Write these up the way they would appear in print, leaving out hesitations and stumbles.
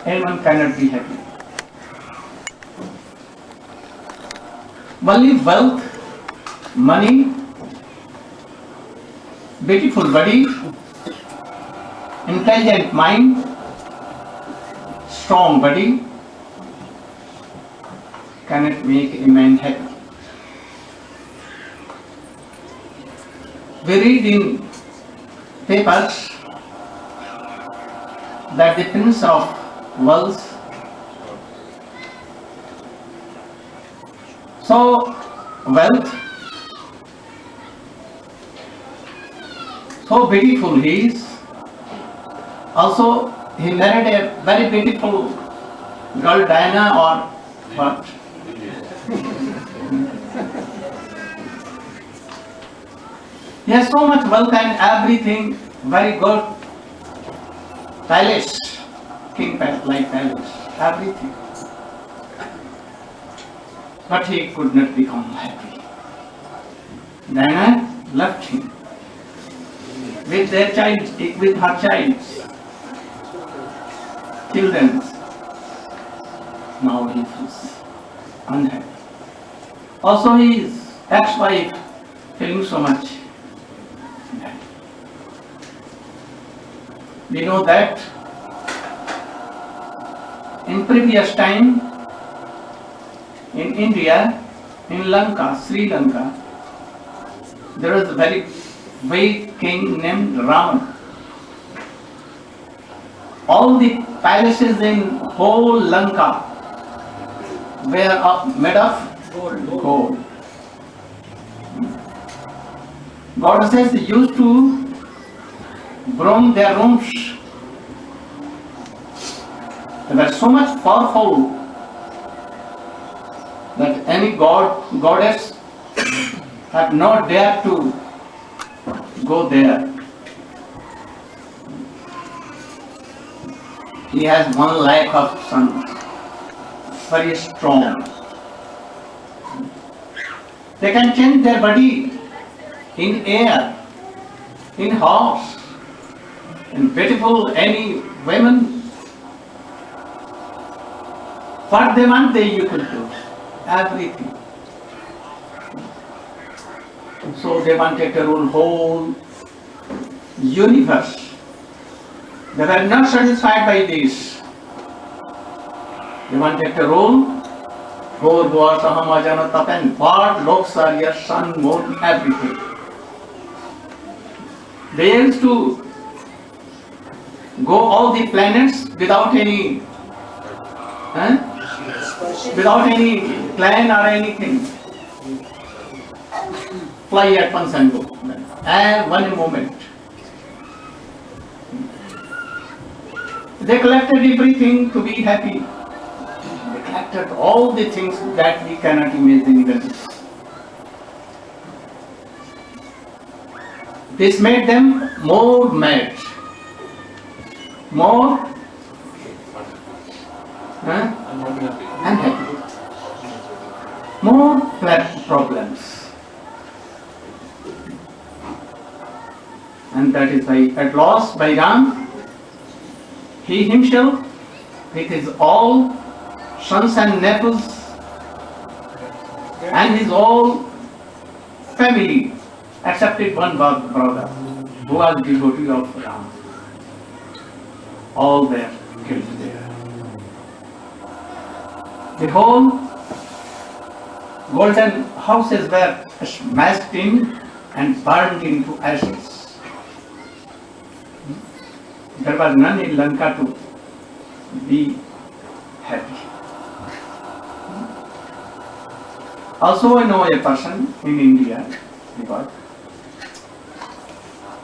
anyone cannot be happy. Only wealth, money, beautiful body, intelligent mind, strong body cannot make a man happy. We read in papers that the Prince of Wales, so wealth, so beautiful he is. Also, he married a very beautiful girl, Diana, or what? He has so much wealth and everything, very good. Palace, king like palace, everything. But he could not become happy. Diana left him with their child, with her children. Now he feels unhappy. Also his ex-wife feeling so much. We know that in previous time in India, in Lanka, Sri Lanka, there was a very great king named Ravana. All the palaces in whole Lanka were made of gold. Goddesses used to roam their rooms. They were so much powerful that any goddess had not dared to go there. He has 1 lakh of sons, very strong. They can change their body in air, in horse, in beautiful any women. What they want, you could do. Everything. So they wanted to rule whole universe. They were not satisfied by this. They wanted to rule Bhor Bhor Sahamajana Tapen, God, Lok Surya, Sun, Moon, everything. They used to go all the planets without any plan or anything. Fly at once and go. And one moment. They collected everything to be happy. They collected all the things that we cannot imagine even. This made them more mad, more unhappy, more problems. And that is why at last by Ram, he himself with his all sons and nephews and his whole family accepted one brother who was devotee of Ram. All were killed there. The whole golden houses were smashed in and burned into ashes. There was none in Lanka to be happy. Also, I know a person in India, because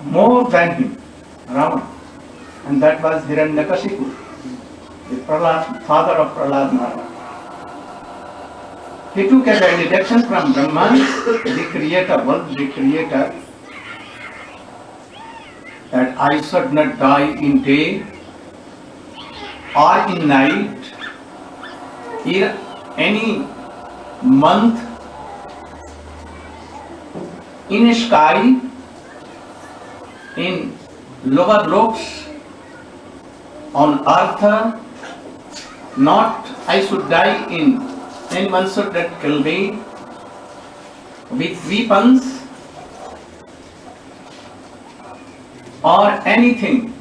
more than him, Ravana, and that was Hiranyakashipu, the father of Prahlad Maharaj. He took a benediction from Brahman, the creator, that I should not die in day or in night, in any month, in sky, in lower looks, on earth, not I should die in, anyone should not kill me with weapons or anything.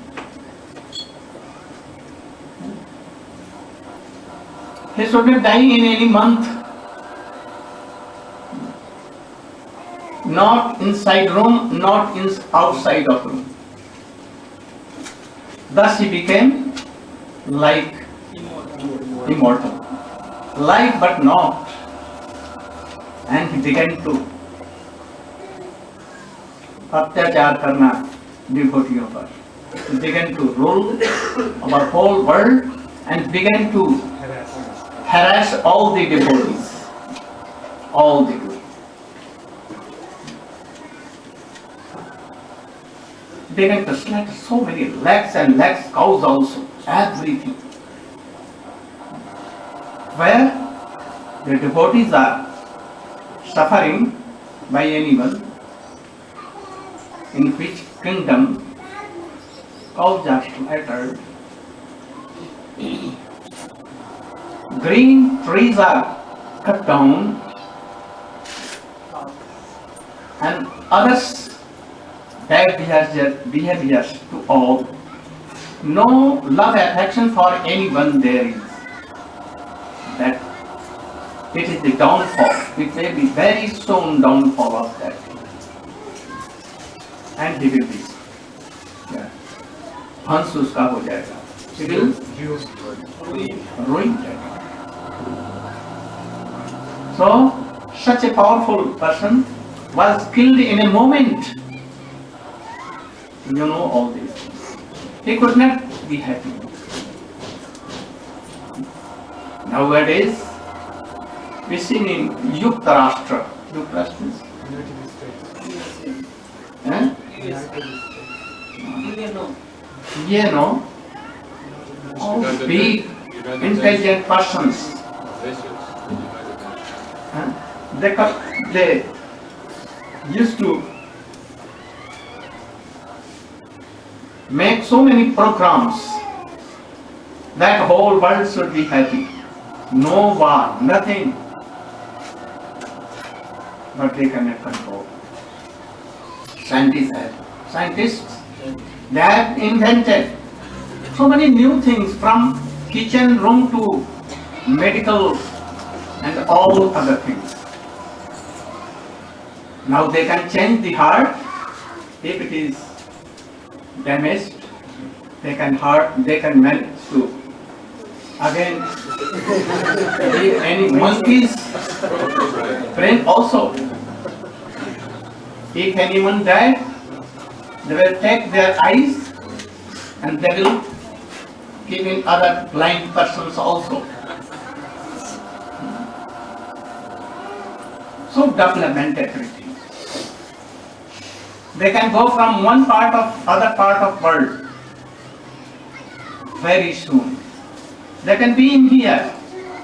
He should not die in any month, not inside room, not outside of room. Thus he became like immortal, like but not, and he began to अत्याचार करना डिवोटियों पर. He began to rule our whole world and began to harass all the devotees, all the devotees. Began to slaughter so many lakhs and lakhs cows also, everything. Where the devotees are suffering by anyone, in which kingdom cows are slaughtered, green trees are cut down, and others bad behaviors to all. No love affection for anyone there is. That it is the downfall. It may be very soon downfall of that. And he will be. हंस उसका हो जाएगा. He will ruin that. So, such a powerful person was killed in a moment. You know all this. He could not be happy. Nowadays, we see in Yuktarashtra. Yuktarashtra is? All big, intelligent persons. They used to make so many programs that whole world should be happy. No war, nothing. But they cannot control. Scientists, they have invented so many new things, from kitchen room to medical and all other things. Now they can change the heart if it is damaged. They can manage to again give any monkey's brain also. If anyone died, they will take their eyes and they will give in other blind persons also. So development everything. They can go from one part of other part of world very soon. They can be in here,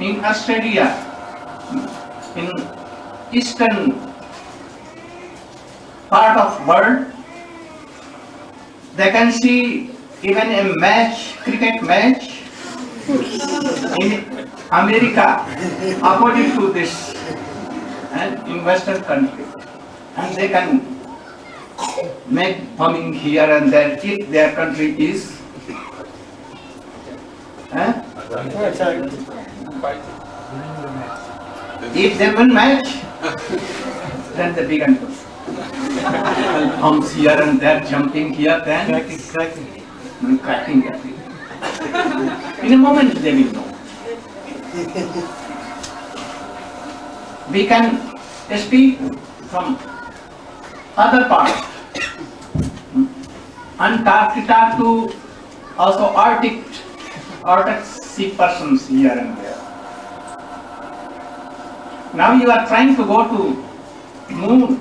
in Australia, in eastern part of world. They can see even a match, cricket match in America, according to this, and in Western country, and they can make bombing here and there if their country is. If they will match, then they begin to bombs here and there, jumping here, then cracking everything. In a moment they will know. We can speak from other parts, Antarctica to also Arctic sea persons here and there. Now you are trying to go to moon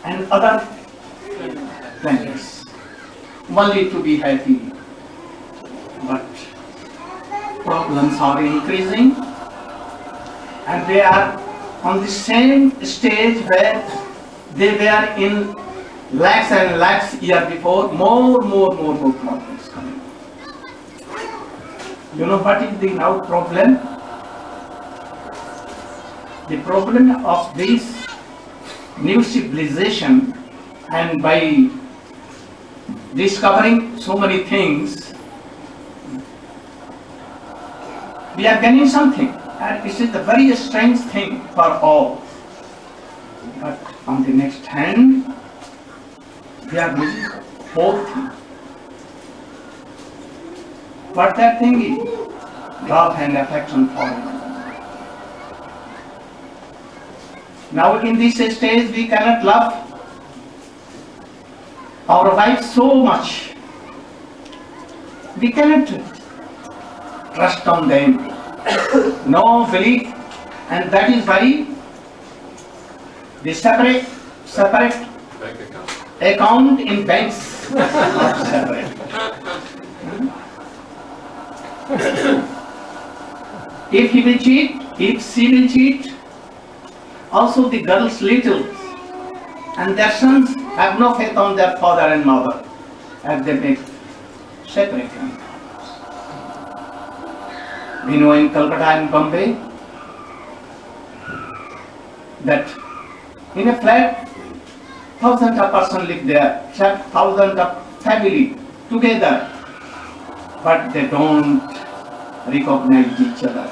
and other planets only to be happy, but problems are increasing and they are on the same stage where they were in lakhs and lakhs year before. More problems coming. You know what is the now problem? The problem of this new civilization, and by discovering so many things, we are gaining something, and it is a very strange thing for all. But on the next hand, we are losing whole thing. What that thing is? Love and affection for one another. Now in this stage we cannot love our wife so much. We cannot trust on them. No belief, and that is why the separate Bank account. account in banks are separate. If he will cheat, if she will cheat, also the girls little, and their sons have no faith on their father and mother, and they make separate accounts. We know in Calcutta and Bombay that in a flat, thousands of persons live there, thousands of family together, but they don't recognize each other.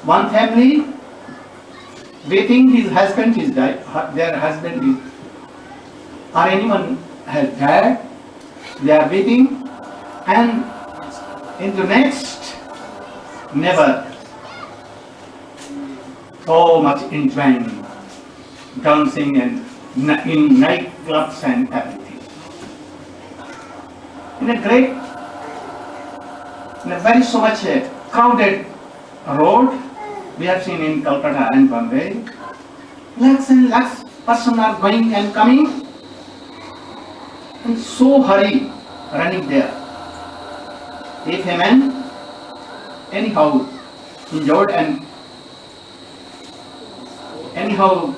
One family, they think his husband is died, their husband is, or anyone has died, they are waiting, and in the next, never so much enjoying, dancing and in nightclubs and everything. In a very so much crowded road, we have seen in Calcutta and Bombay, lakhs and lakhs persons are going and coming, and so hurry running there. If a man anyhow injured and anyhow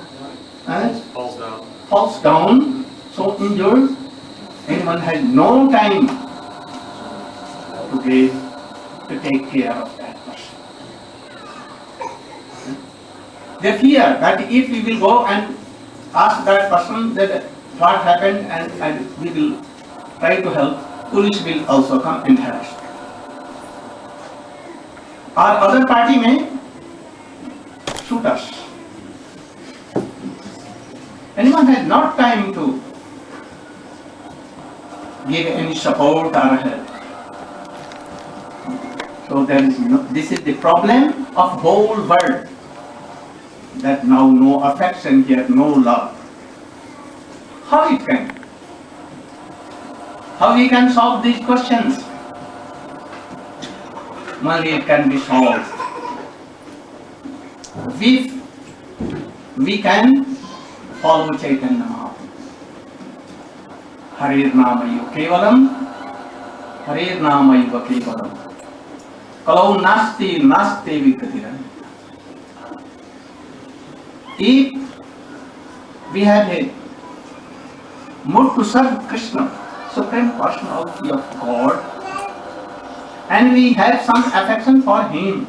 falls down, so injured, anyone has no time to take care of that person. They fear that if we will go and ask that person that what happened, and we will try to help, police will also come and harass. Or other party may shoot us. Anyone has not time to give any support or help. So there is this is the problem of whole world, that now no affection here, no love. How it can? How we can solve these questions? Only it can be solved if we can follow Chaitanya Mahaprabhu. Harir Namayu Kevalam, Harir Namayu Kevalam. Kalau Nasti Vikatiran. If we have a mood to serve Krishna, Supreme Personality of God, and we have some affection for Him,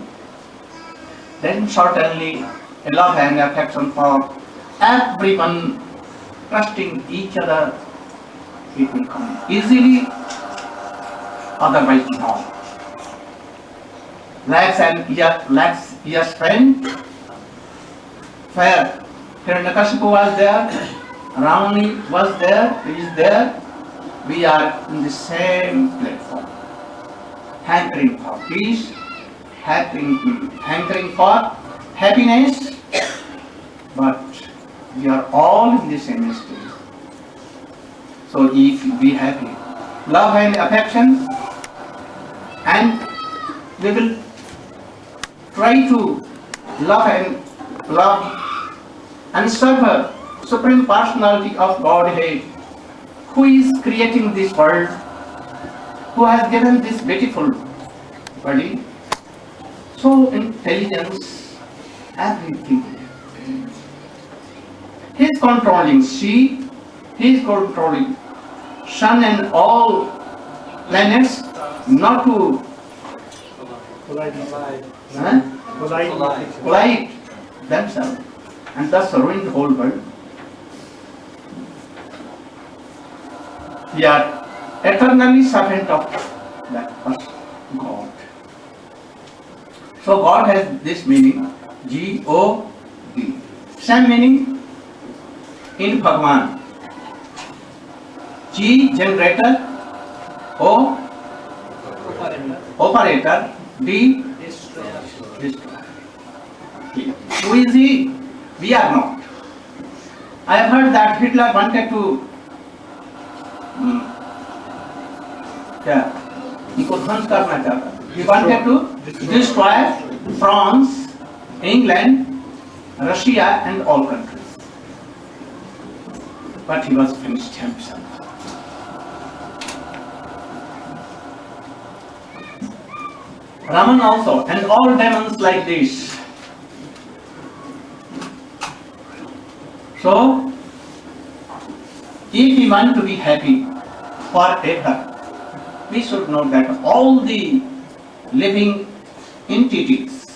then certainly a love and affection for everyone, trusting each other, it will come easily, otherwise not. Lakhs years spent, where Hiranyakashipu was there, Ravana was there, he is there, we are in the same platform, hankering for peace, hankering for happiness, but we are all in the same stage. So if we have love and affection, and we will try to love and serve her Supreme Personality of Godhead, who is creating this world, who has given this beautiful body, so intelligence, everything. He is controlling sea, he is controlling sun and all planets, not to polite themselves, and thus ruin the whole world. We are eternally servant of that first God. So God has this meaning, G-O-D. Same meaning in Bhagwan. G, generator, O, operator, D, destroyer. Who is he? We are not. I have heard that Hitler wanted to इनको ध्वंस करना चाहता. He wanted to destroy France, England, Russia and all countries. But he was finished himself. Raman also, and all demons like this. So, if we want to be happy forever, we should know that all the living entities,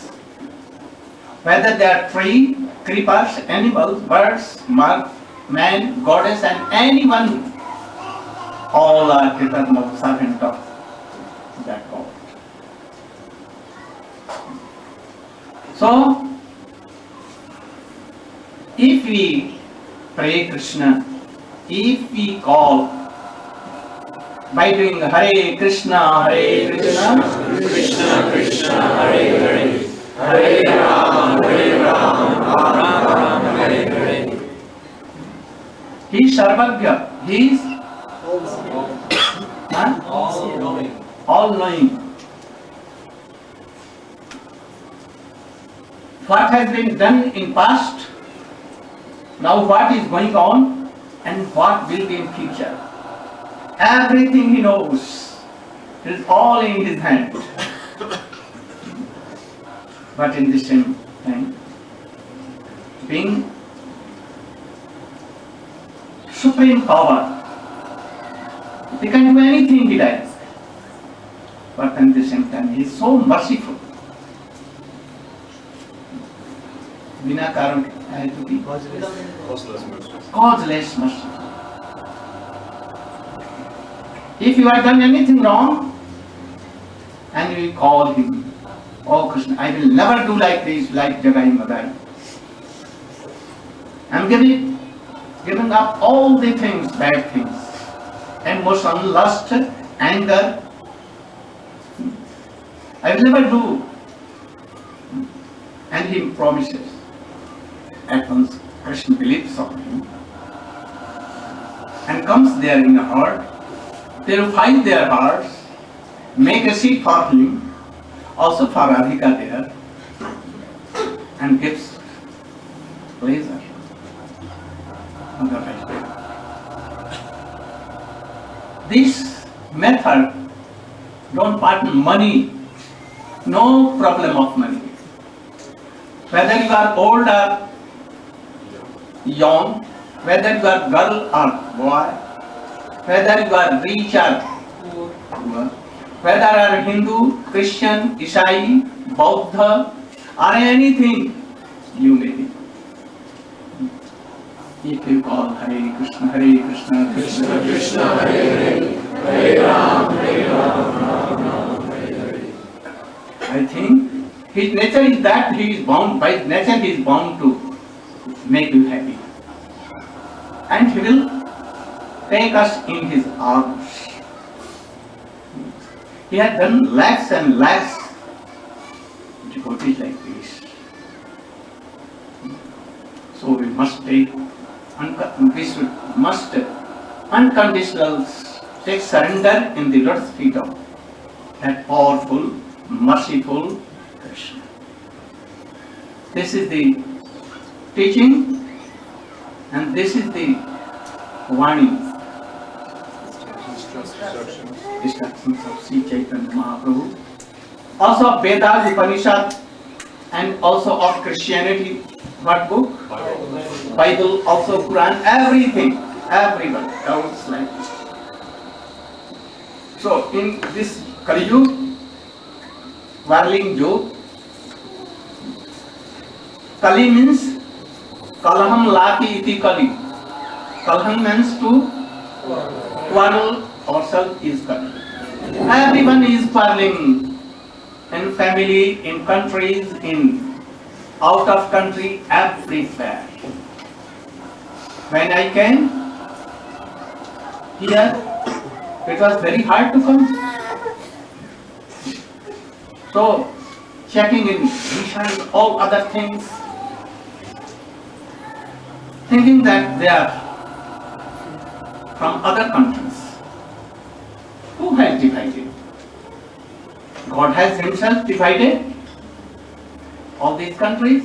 whether they are tree, creepers, animals, birds, man, goddess, and anyone, all are eternal servant of that God. So, if we pray Krishna, if we call by doing Hare Krishna, Krishna Krishna, Hare Hare, Hare Ram, Ram Ram, Hare Hare. He is Sarvagya, he is all knowing. What has been done in past, now what is going on, and what will be in future. Everything he knows. It is all in his hand. But in the same time, being supreme power, he can do anything he likes. But at the same time, he is so merciful. बिना कारण है तो भी causeless mercy. If you have done anything wrong and you call him, oh Krishna, I will never do like this, like Jagai Madai. I am giving up all the things, bad things, emotion, lust, anger. I will never do. And he promises. At once Krishna believes on him and comes there in a heart, purifies their hearts, make a seat for him, also for Radhika there, and gives pleasure on the right way. This method don't want money, no problem of money. Whether you are old or young, whether you are girl or boy, whether you are rich or poor, whether you are Hindu, Christian, Isai, Buddha, or anything you may be. If you call Hare Krishna, Krishna Krishna, Hare Hare, Hare Ram, Ram Hare Hare. I think his nature is that he is bound, by nature he is bound to make you happy. And he will take us in his arms. He has done lakhs and lakhs devotees like this. So we must take unconditional take surrender in the Lord's feet of that powerful, merciful Krishna. This is the teaching, and this is the warning. Instructions of Sri Chaitanya Mahaprabhu. Also of Vedas, Upanishad, and also of Christianity. What book? Bible, also Quran, everything, everyone counts like this. So in this Kali Yuga, quarreling joke. Kali means kalaham laki iti kali. Kalaham means to quarrel ourselves is kali. Everyone is quarreling in family, in countries, in out of country, everywhere. When I came here, it was very hard to come. So, checking in missions, all other things, thinking that they are from other countries. Who has divided? God has himself divided all these countries.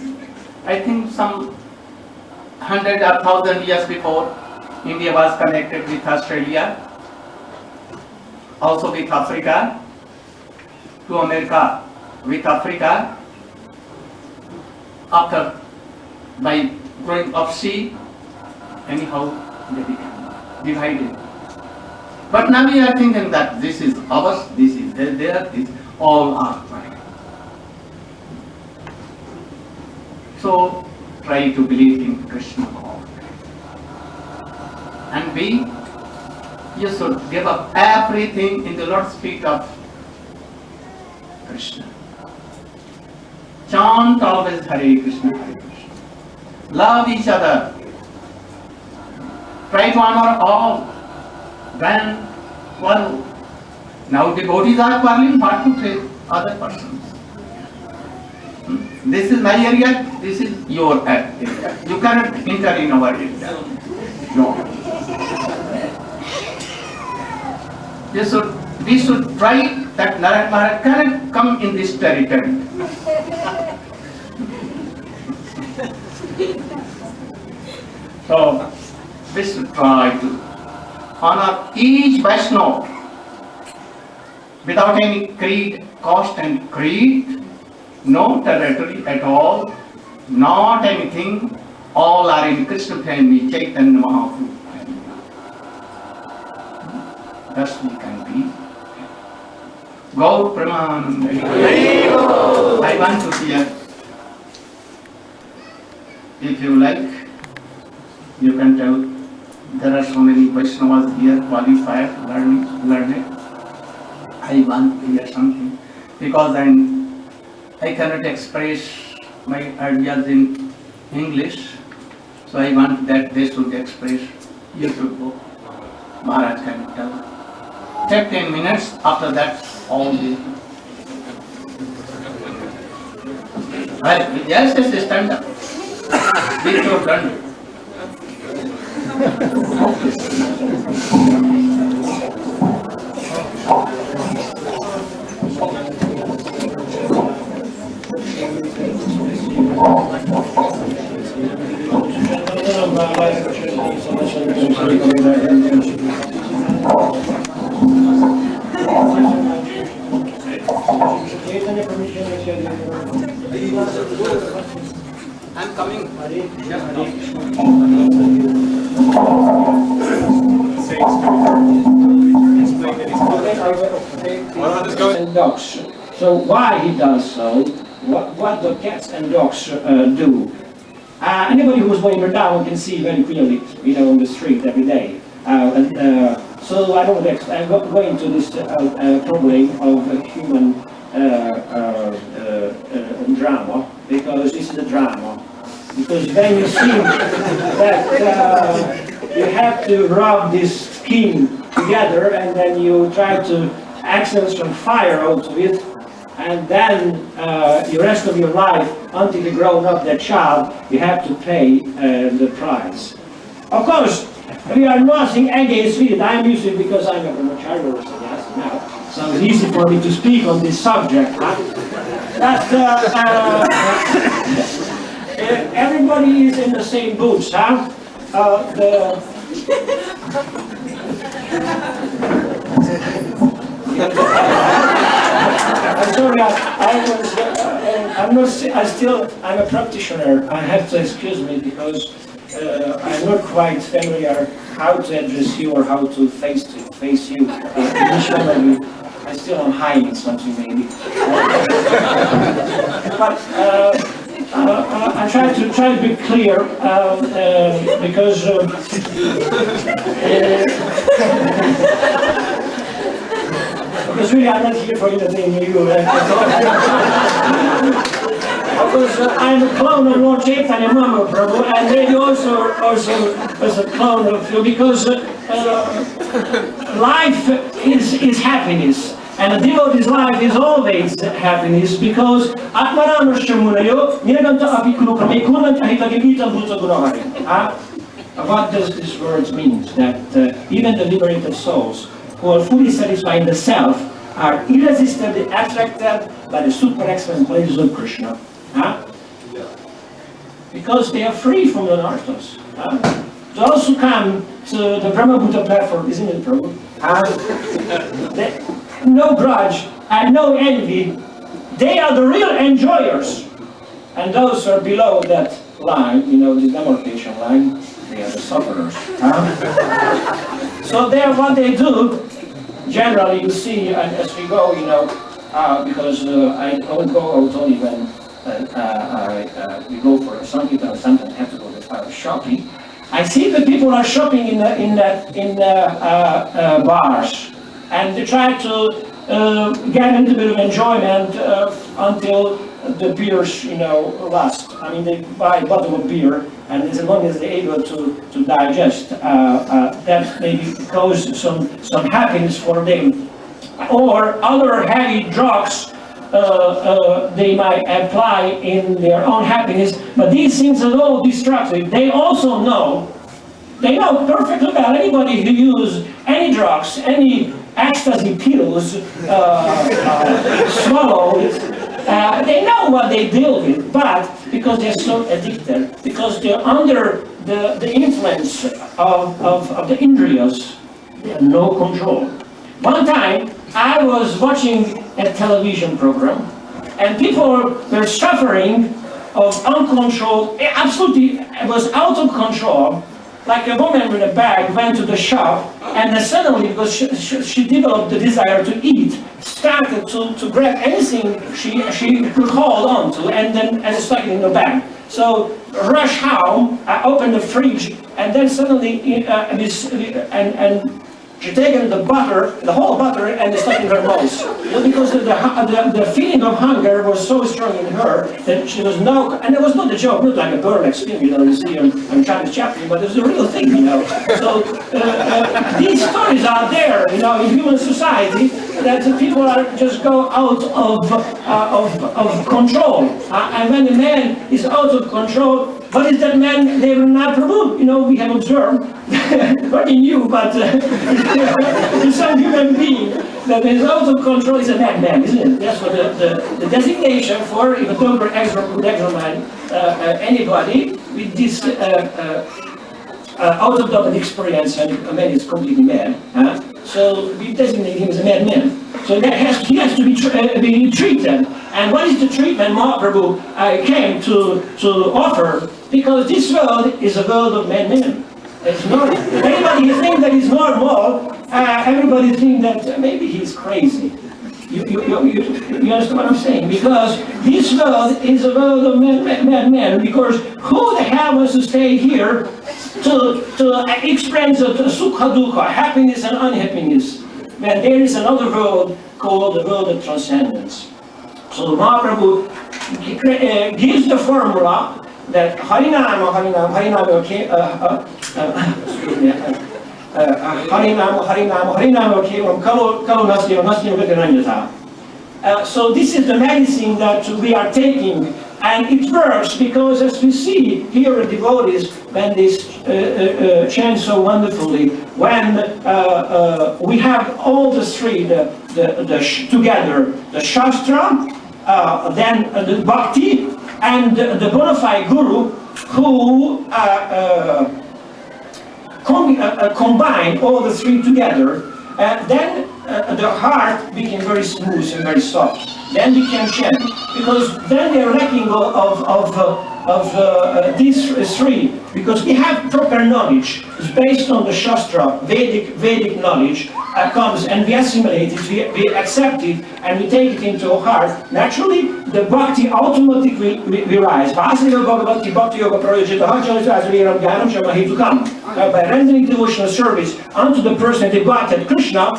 I think some 100 or 1000 years before, India was connected with Australia, also with Africa, to America with Africa. After, by growing up sea, anyhow they became divided. But now we are thinking that this is ours, this is theirs, this all are mine. So try to believe in Krishna God. And you should give up everything in the Lord's feet of Krishna. Chant always Hare Krishna, Hare Krishna. Love each other. Try to honor all. Then quarrel. Now devotees are quarreling, what to say other persons. This is my area, this is your area. You cannot enter in our area. No. We should try that Narayana cannot come in this territory. So, we should try to honor each Vaishnava without any creed, caste and creed, no territory at all, not anything, all are in Krishna family, Chaitanya Mahaprabhu family. Thus we can be. Gaur Pramananda. I want to hear. If you like, you can tell. There are so many Vaishnavas here, qualified, learned. I want to hear something because I cannot express my ideas in English, so I want that they should express. You should go. Maharaj can tell. 15 minutes, after that, all the. Yes, stand up. With your turn. I'm coming. And dogs. So why he does so? What the cats and dogs do? Anybody who's going down can see very clearly, on the street every day. So I don't I'm going to this problem of human drama, because this is a drama. Because when you see that you have to rub this skin together, and then you try to extract some fire out of it, and then the rest of your life, until you grow up that child, you have to pay the price. Of course, we are nothing against it. I'm used to it because I'm a brahmachari now, so it's easy for me to speak on this subject. Huh? But everybody is in the same boots, huh? I'm sorry, I'm a practitioner. I have to excuse me because I'm not quite familiar how to address you or how to face you. I still am hiding something maybe. But I try to be clear because really I'm not here for entertaining you. Because I'm a clone of Lord Chaitanya Mahaprabhu, and maybe also as a clone of you, because life is happiness, and a devotee's life is always happiness, because what does this word mean? That even the liberated souls who are fully satisfied in the self are irresistibly attracted by the super excellent qualities of Krishna. Because they are free from the narcos. Those who come to the Brahma-Bhuta platform, isn't it, Prabhu? No grudge and no envy. They are the real enjoyers. And those who are below that line, the demarcation line, they are the sufferers. So what they do, generally you see, and as we go, because I don't go out only when we go for Sankirtan, sometimes have to go as far as shopping. I see that people are shopping in bars, and they try to get a little bit of enjoyment until the beers, last. I mean, they buy a bottle of beer, and as long as they're able to digest, that maybe causes some happiness for them. Or other heavy drugs they might apply in their own happiness, but these things are all destructive. They also know perfectly well, anybody who uses any drugs, any ecstasy pills, swallow it, they know what they deal with, but because they're so addicted, because they're under the influence of the indriyas, they have no control. One time, I was watching a television program, and people were suffering of uncontrolled, absolutely, it was out of control, like a woman with a bag went to the shop, and then suddenly, because she developed the desire to eat, started to grab anything she could hold on to, and stuck it in the bag. So, rush home, I opened the fridge, and then suddenly, she taken the butter, the whole butter, and stuck in her mouth. Because the feeling of hunger was so strong in her that she was and it was not a joke, not like a burlesque thing, you see on Charlie Chaplin, but it was a real thing, So these stories are there, in human society, that people are just go out of control. And when a man is out of control, what is that man never not Prabhu? We have observed, not in you, but in some human being, that is out of control is a madman, isn't it? That's what the designation for, if a doctor examine anybody with this out-of-body experience, and a man is completely mad. So we designate him as a madman. So he has to be treated. And what is the treatment Mahaprabhu came to offer? Because this world is a world of madmen. It's normal. If anybody thinks that he's normal, everybody thinks that maybe he's crazy. You understand what I'm saying? Because this world is a world of madmen. Because who the hell wants to stay here to experience the sukha dukkha, happiness and unhappiness, when there is another world called the world of transcendence? So Mahaprabhu gives the formula that Harinama, so this is the medicine that we are taking, and it works because, as we see here at devotees, when this chant so wonderfully, when we have all the three together, the Shastra, then the Bhakti, and the bona fide Guru, who combine all the three together, then the heart became very smooth and very soft. Then we can chant, because then they're lacking of these three, because we have proper knowledge, it's based on the Shastra, Vedic knowledge comes and we assimilate it, we accept it, and we take it into our heart. Naturally, the bhakti automatically will rise. By rendering devotional service unto the person devoted Krishna,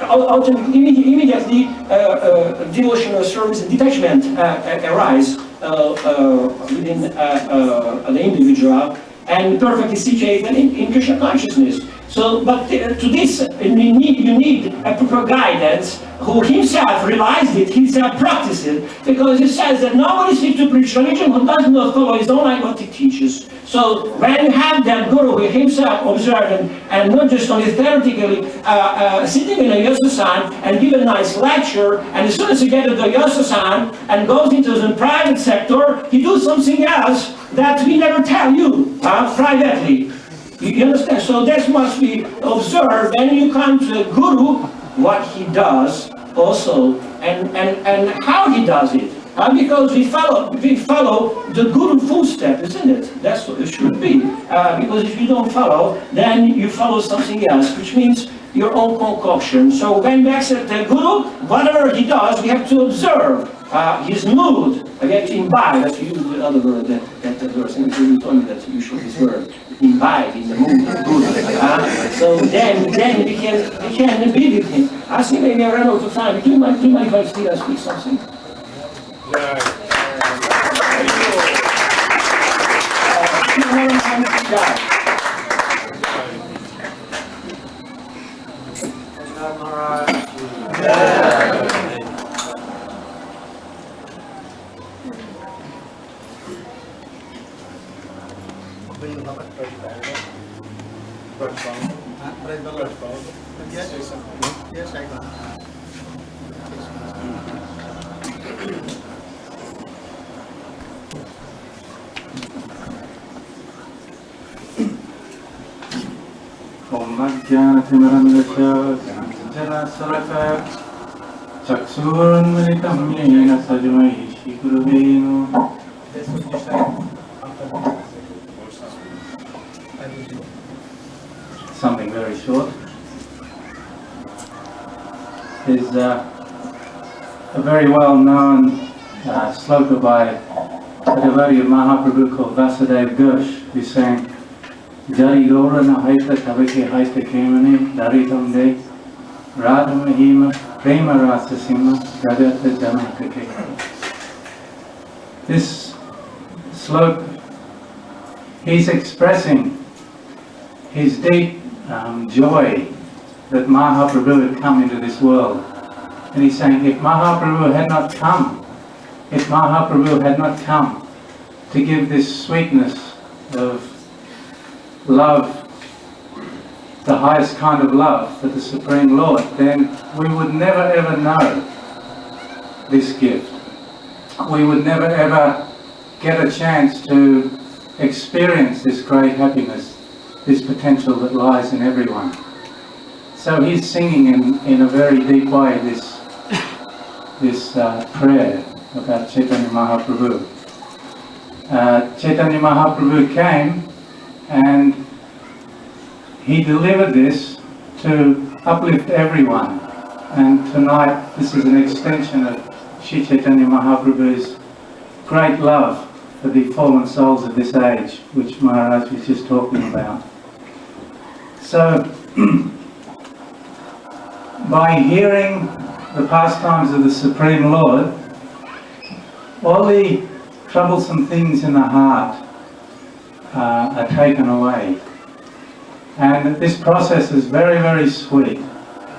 immediately devotional service and detachment arise within the individual and perfectly situated in Krishna consciousness. So, but to this you need a proper guidance who himself realized it, himself practiced it, because it says that nobody seeks to preach religion who does not follow his own life what he teaches. So when you have that guru who himself observed and not just only theoretically sitting in a Yosasan and give a nice lecture, and as soon as you get to the Yosasan and goes into the private sector, he does something else that we never tell you privately. You understand? So that must be observed when you come to the guru, what he does also, and how he does it. Because we follow the guru footstep, isn't it? That's what it should be. Because if you don't follow, then you follow something else, which means your own concoction. So when we accept the guru, whatever he does, we have to observe his mood. We have to imbibe. That's you use the other word that verse. And you told me that you should this word. Imbibe in the mood of guru. So then we can be with him. I think maybe I ran out of time. Do you mind if I still speak something? Yes, I got Om-Jnana-Timirandasya Jana-Saraka Chaksurunmilitam Yena Sajamai Shri-Gurave Something very short. There's a very well-known sloka by a devotee of Mahaprabhu called Vasudeva Ghosh, who sang Jari Gaura na haita tabake haita kemane daritam de Radha Mahima Prema Rasa Sima Jagata Janakake. This sloka, he's expressing his deep joy that Mahaprabhu had come into this world. And he's saying, if Mahaprabhu had not come to give this sweetness of love, the highest kind of love for the Supreme Lord, then we would never ever know this gift. We would never ever get a chance to experience this great happiness, this potential that lies in everyone. So he's singing in a very deep way this prayer about Chaitanya Mahaprabhu. Chaitanya Mahaprabhu came and he delivered this to uplift everyone. And tonight this is an extension of Sri Chaitanya Mahaprabhu's great love for the fallen souls of this age, which Maharaj was just talking about. So, by hearing the pastimes of the Supreme Lord, all the troublesome things in the heart are taken away. And this process is very, very sweet.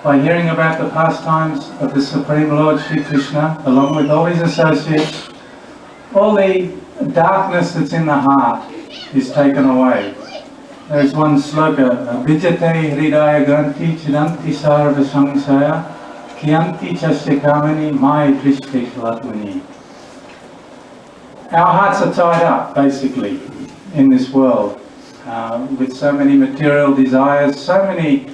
By hearing about the pastimes of the Supreme Lord Sri Krishna, along with all his associates, all the darkness that's in the heart is taken away. There is one sloka, Vijate Hridaya Granti Chidanti Sarva Samsaya Kyanti Chasya Kamani Mai Drishti Latmani. Our hearts are tied up, basically, in this world, with so many material desires, so many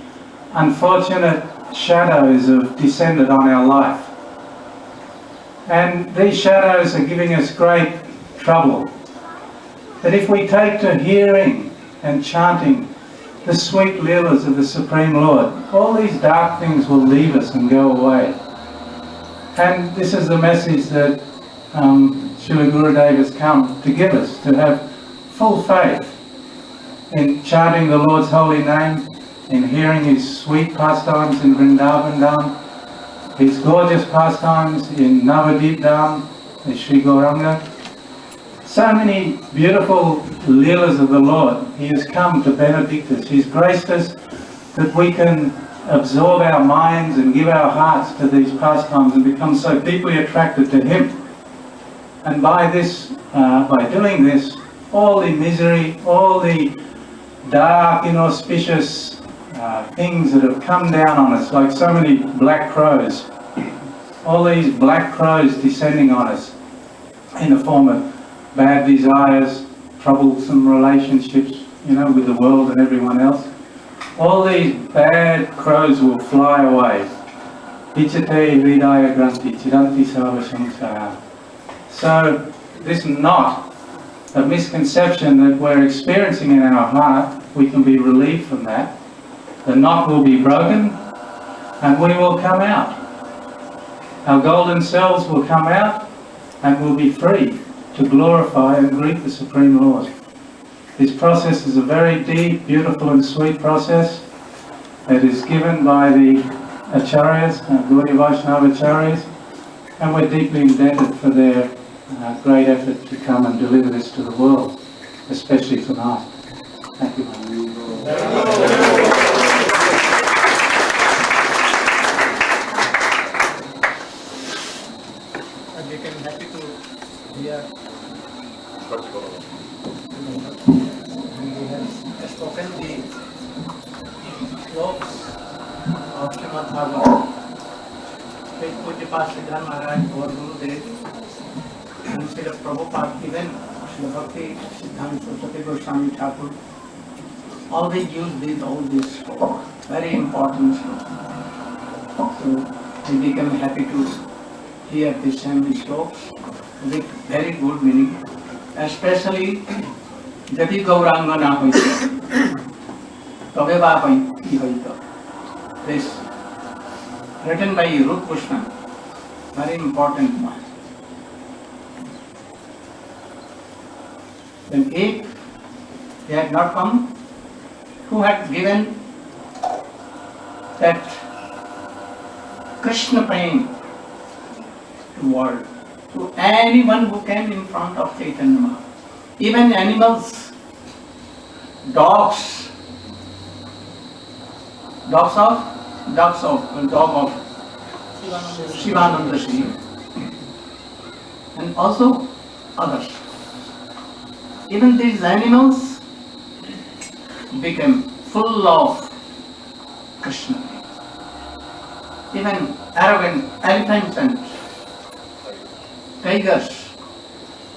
unfortunate shadows have descended on our life. And these shadows are giving us great trouble. That if we take to hearing and chanting the sweet leelas of the Supreme Lord, all these dark things will leave us and go away. And this is the message that Srila Gurudev has come to give us, to have full faith in chanting the Lord's holy name, in hearing his sweet pastimes in Vrindavan Dham, his gorgeous pastimes in Navadip Dham, in Sri Gauranga. So many beautiful leelas of the Lord. He has come to benedict us. He's graced us that we can absorb our minds and give our hearts to these pastimes and become so deeply attracted to him. And by doing this, all the misery, all the dark, inauspicious things that have come down on us, like so many black crows, all these black crows descending on us in the form of bad desires, troublesome relationships, with the world and everyone else. All these bad crows will fly away. Vichate hridaya granti chiranti sarva samsara. So this knot of misconception that we're experiencing in our heart, we can be relieved from that. The knot will be broken and we will come out. Our golden selves will come out and we'll be free to glorify and greet the Supreme Lord. This process is a very deep, beautiful and sweet process that is given by the Acharyas, Gaudiya Vaishnava Acharyas, and we're deeply indebted for their great effort to come and deliver this to the world, especially tonight. Thank you. I became happy to hear. We have spoken the sloks of Srimad Bhagavatam, which Pujya Siddhar Maharaj, our Gurudev, and Srila Prabhupada, even Srila Bhakti Siddhanta Saraswati Goswami Thakur, all they use all these sloks, very important sloks. So we became happy to hear these same sloks with very good meaning, especially Jadi Gauranga na hoite, Tobe ba ki hoite. This written by Rup Krishna, very important one. Then if he had not come, who had given that Krishna pain to world, to anyone who came in front of Chaitanya Mahaprabhu. Even animals, dog of Shivananda Shi, and also others. Even these animals became full of Krishna. Even arrogant elephants and tigers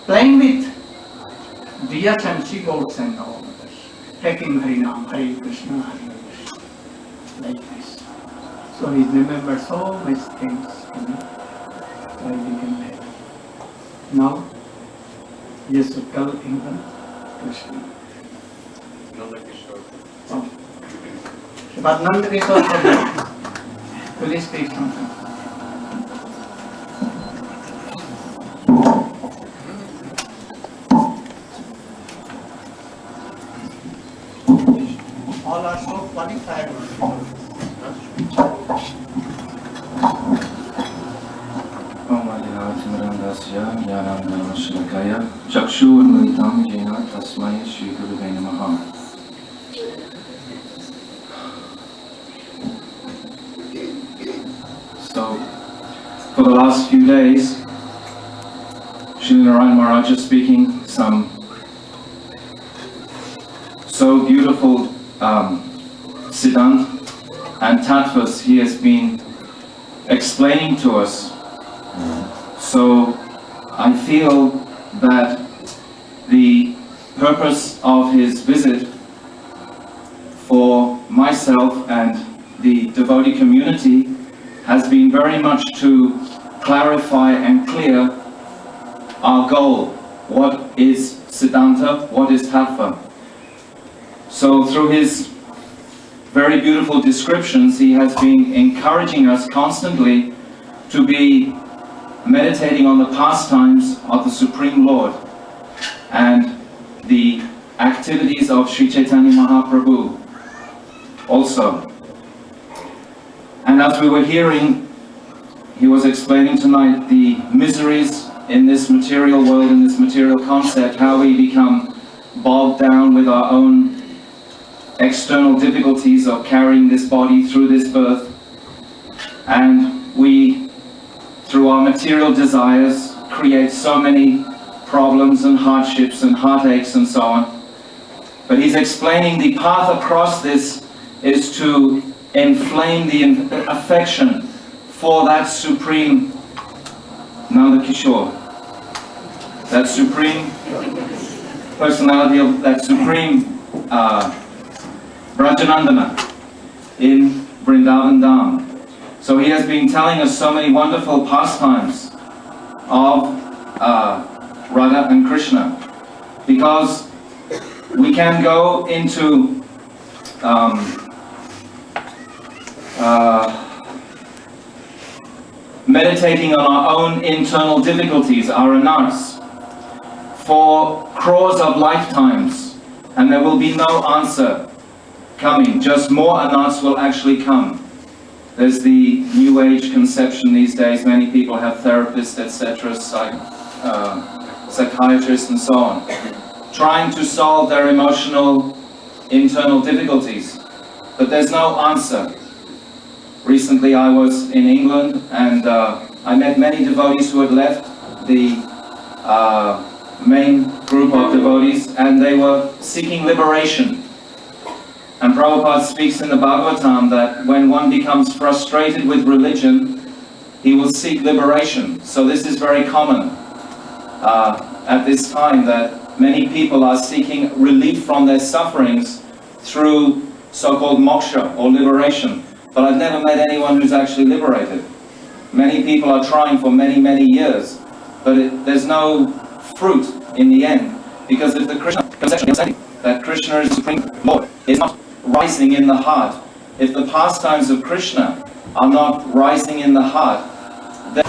playing with deers and she-goats and all others, taking Harinam, Hare Krishna, Hare Krishna, like this. So he remembered so much things, so he became happy. Now, you should tell England Krishna. But Nanda Kishore, please speak something. All are so qualified. Om Adinathamrandasya Yanam Shilakaya Chakshurmritam Jena Tasmaya Shri Gurave Namaha. So, for the last few days, Srila Narayana Maharaj is speaking some so beautiful Siddhant and Tattvas he has been explaining to us. So I feel that the purpose of his visit for myself and the devotee community has been very much to clarify and clear our goal. What is Siddhanta? What is Tattva? So through his very beautiful descriptions, he has been encouraging us constantly to be meditating on the pastimes of the Supreme Lord and the activities of Sri Chaitanya Mahaprabhu also. And as we were hearing, he was explaining tonight the miseries in this material world, in this material concept, how we become bogged down with our own external difficulties of carrying this body through this birth, and we, through our material desires, create so many problems and hardships and heartaches and so on. But he's explaining the path across this is to inflame the affection for that supreme Nanda Kishore, that supreme personality of that supreme Brajanandana in Vrindavan Dham. So he has been telling us so many wonderful pastimes of Radha and Krishna, because we can go into meditating on our own internal difficulties, our anarthas, for crores of lifetimes, and there will be no answer coming, just more anarthas will actually come. There's the new age conception these days, many people have therapists, etc., psychiatrists and so on, trying to solve their emotional internal difficulties, but there's no answer. Recently I was in England and I met many devotees who had left the main group of devotees, and they were seeking liberation. And Prabhupada speaks in the Bhagavatam that when one becomes frustrated with religion, he will seek liberation. So this is very common at this time, that many people are seeking relief from their sufferings through so-called moksha or liberation. But I've never met anyone who's actually liberated. Many people are trying for many, many years, but there's no fruit in the end. Because if the Krishna conception is saying that Krishna is the Supreme Lord is not rising in the heart, if the pastimes of Krishna are not rising in the heart, then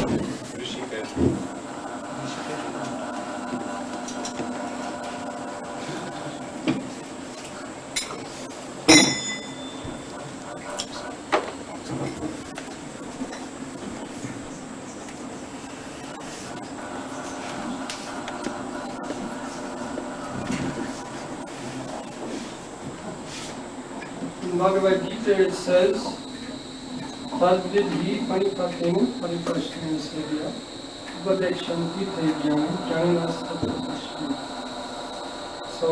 Bhagavad Gita it says, Tadvidhi panipatim paripashtim sevya upadekshanti tevyam jnanastapashmi. So,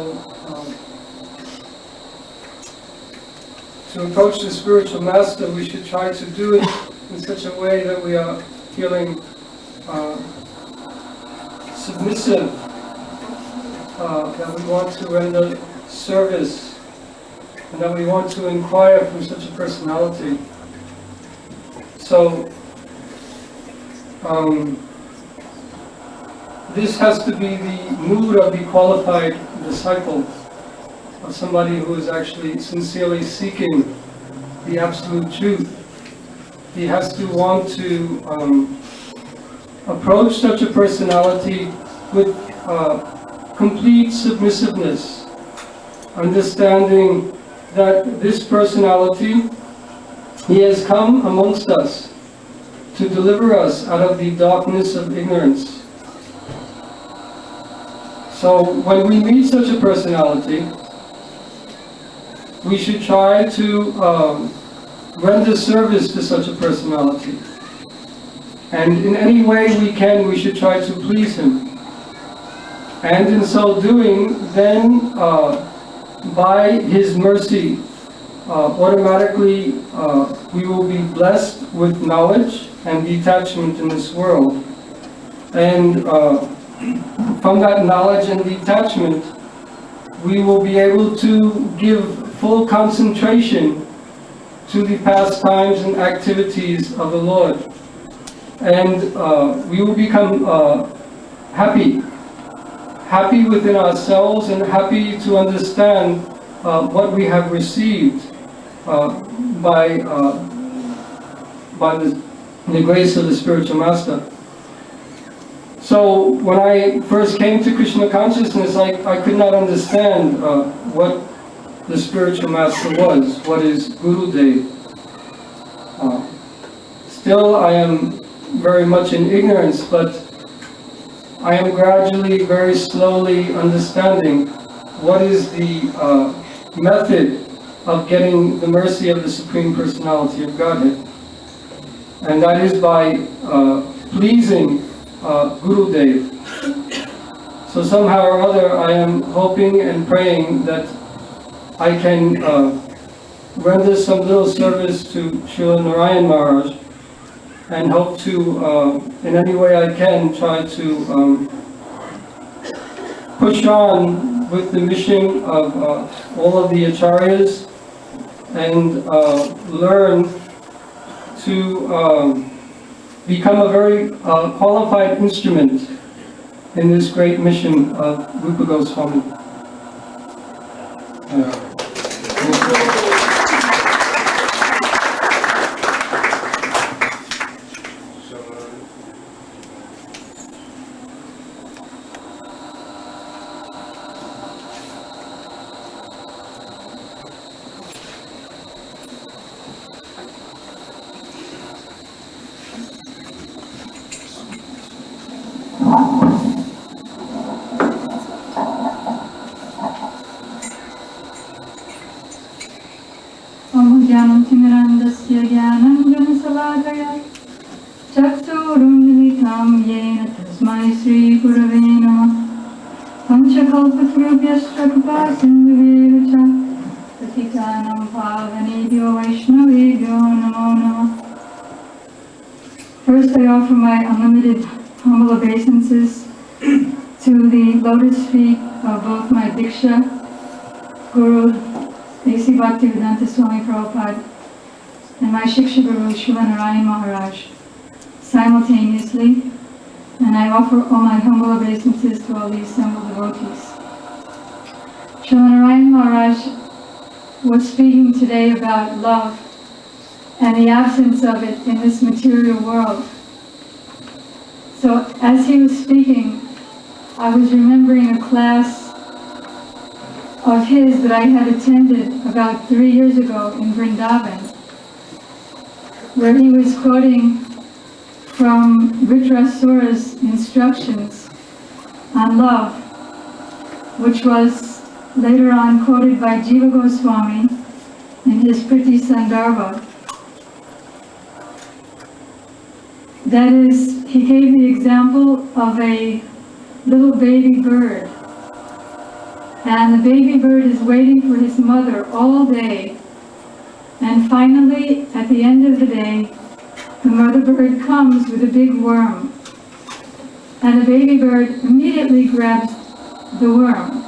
to approach the spiritual master, we should try to do it in such a way that we are feeling submissive, that we want to render service, and that we want to inquire from such a personality. So, this has to be the mood of the qualified disciple, of somebody who is actually sincerely seeking the absolute truth. He has to want to approach such a personality with complete submissiveness, understanding that this personality, he has come amongst us to deliver us out of the darkness of ignorance. So when we meet such a personality, we should try to render service to such a personality. And in any way we can, we should try to please him. And in so doing, then by his mercy, automatically we will be blessed with knowledge and detachment in this world. And from that knowledge and detachment, we will be able to give full concentration to the pastimes and activities of the Lord. and we will become happy within ourselves and happy to understand what we have received by the grace of the spiritual master. So when I first came to Krishna consciousness, I could not understand what the spiritual master was, what is Gurudev. Still I am very much in ignorance, but I am gradually, very slowly understanding what is the method of getting the mercy of the Supreme Personality of Godhead. And that is by pleasing Gurudev. So somehow or other I am hoping and praying that I can render some little service to Srila Narayana Maharaj, and hope to, in any way I can, try to push on with the mission of all of the acharyas and learn to become a very qualified instrument in this great mission of Rupa Goswami. First, I offer my unlimited humble obeisances to the lotus feet of both my Diksha Guru, A.C. Bhaktivedanta Swami Prabhupada, and my Shiksha Guru, Srila Narayana Maharaj, simultaneously, and I offer all my humble obeisances to all the assembled devotees. Srila Narayana Maharaj was speaking today about love and the absence of it in this material world. So as he was speaking, I was remembering a class of his that I had attended about 3 years ago in Vrindavan, where he was quoting from Vritrasura's instructions on love, which was later on quoted by Jiva Goswami in his Priti Sandarbha. That is, he gave the example of a little baby bird. And the baby bird is waiting for his mother all day. And finally, at the end of the day, the mother bird comes with a big worm. And the baby bird immediately grabs the worm.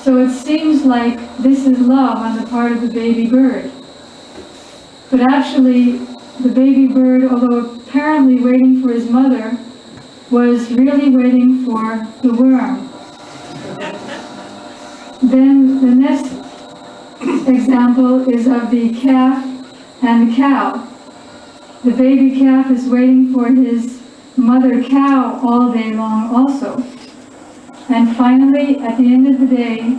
So it seems like this is love on the part of the baby bird. But actually, the baby bird, although apparently waiting for his mother, was really waiting for the worm. Then the next example is of the calf and the cow. The baby calf is waiting for his mother cow all day long also. And finally, at the end of the day,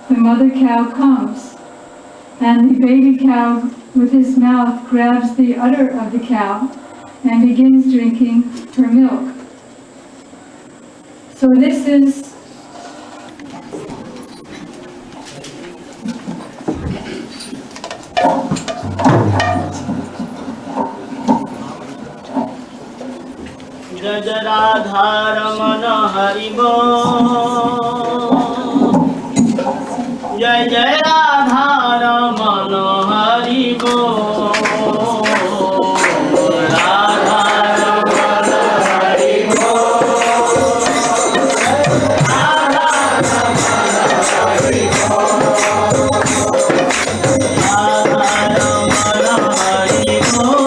the mother cow comes. And the baby cow, with his mouth, grabs the udder of the cow and begins drinking her milk. So this is Jai Jai Radha Ramana Hari Bol. Jai Jai Radha Ramana Hari Bol. Radha Ramana Hari Bol. Radha Ramana Hari Bol. Radha Ramana Hari Bol.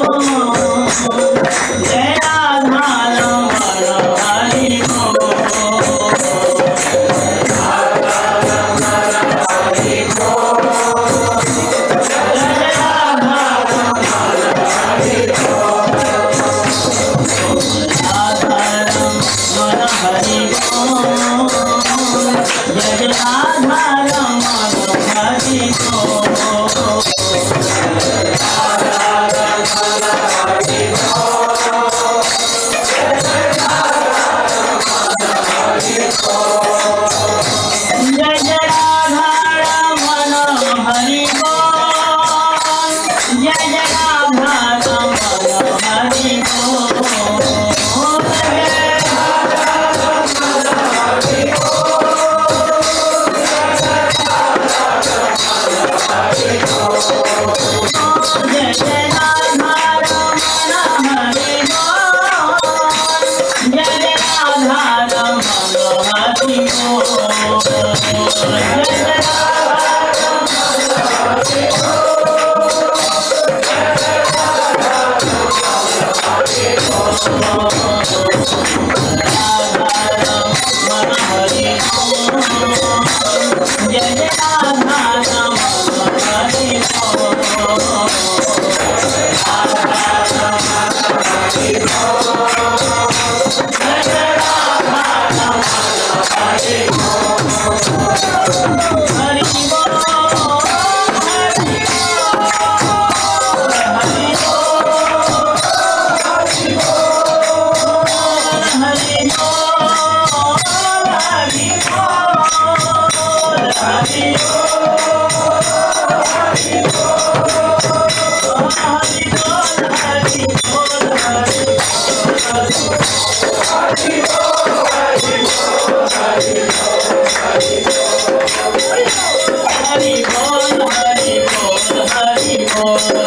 Hari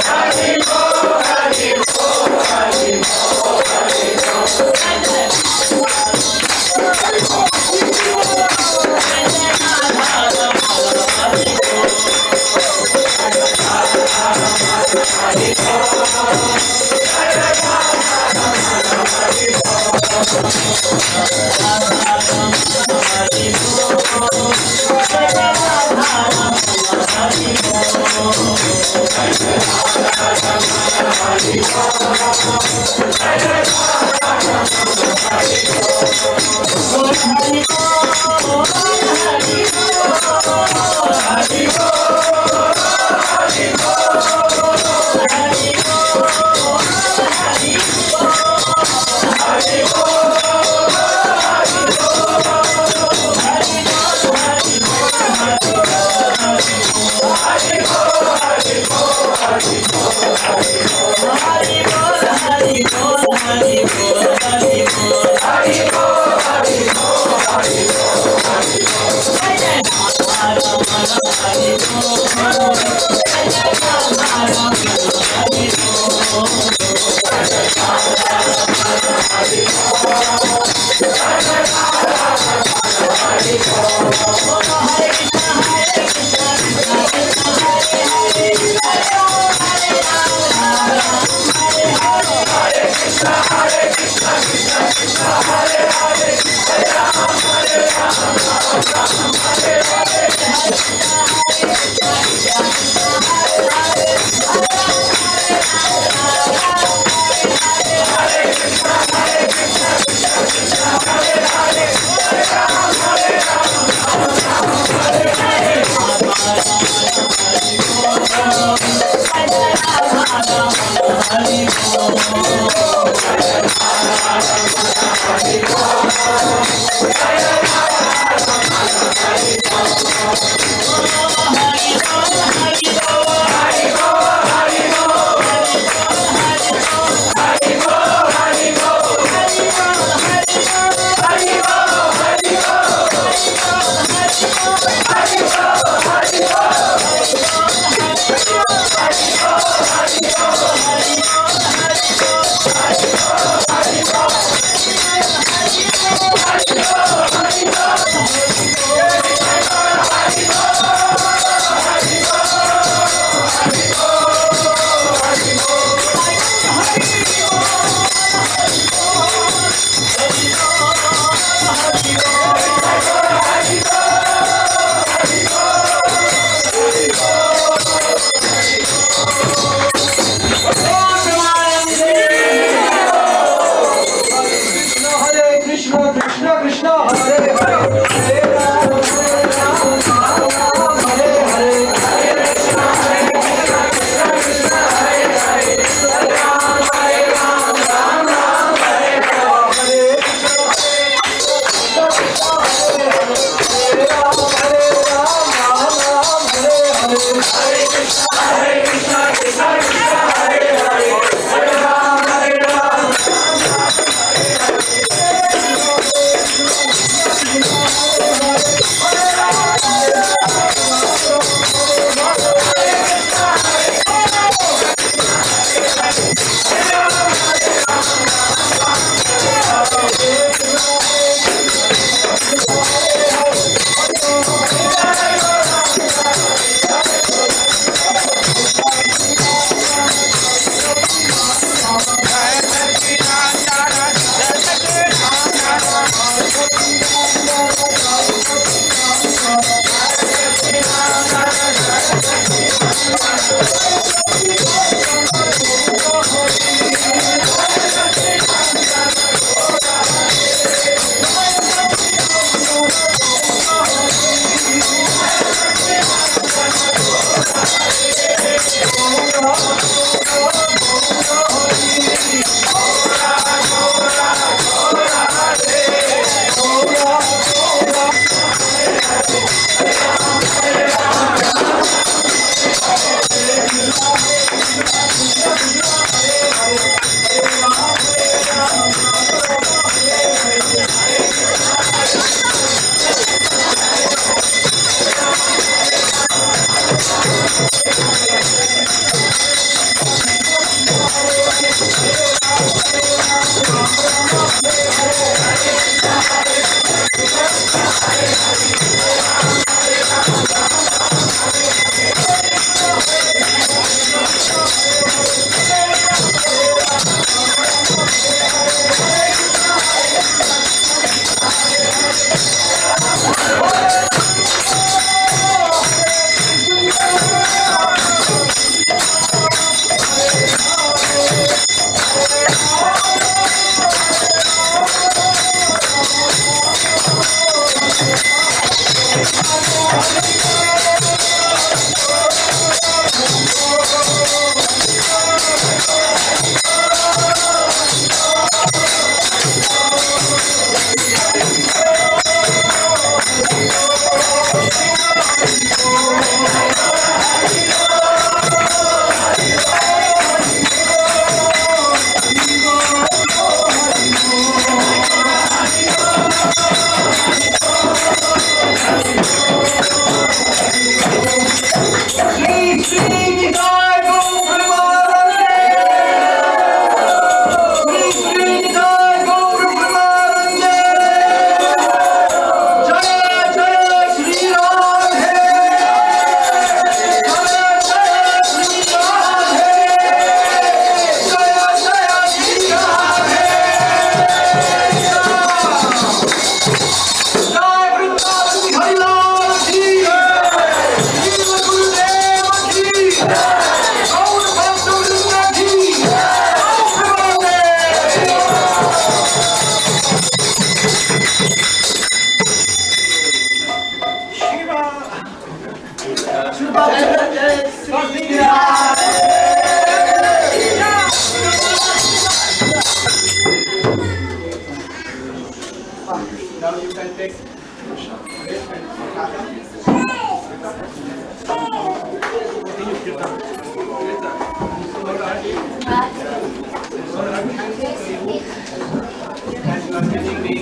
And you are giving me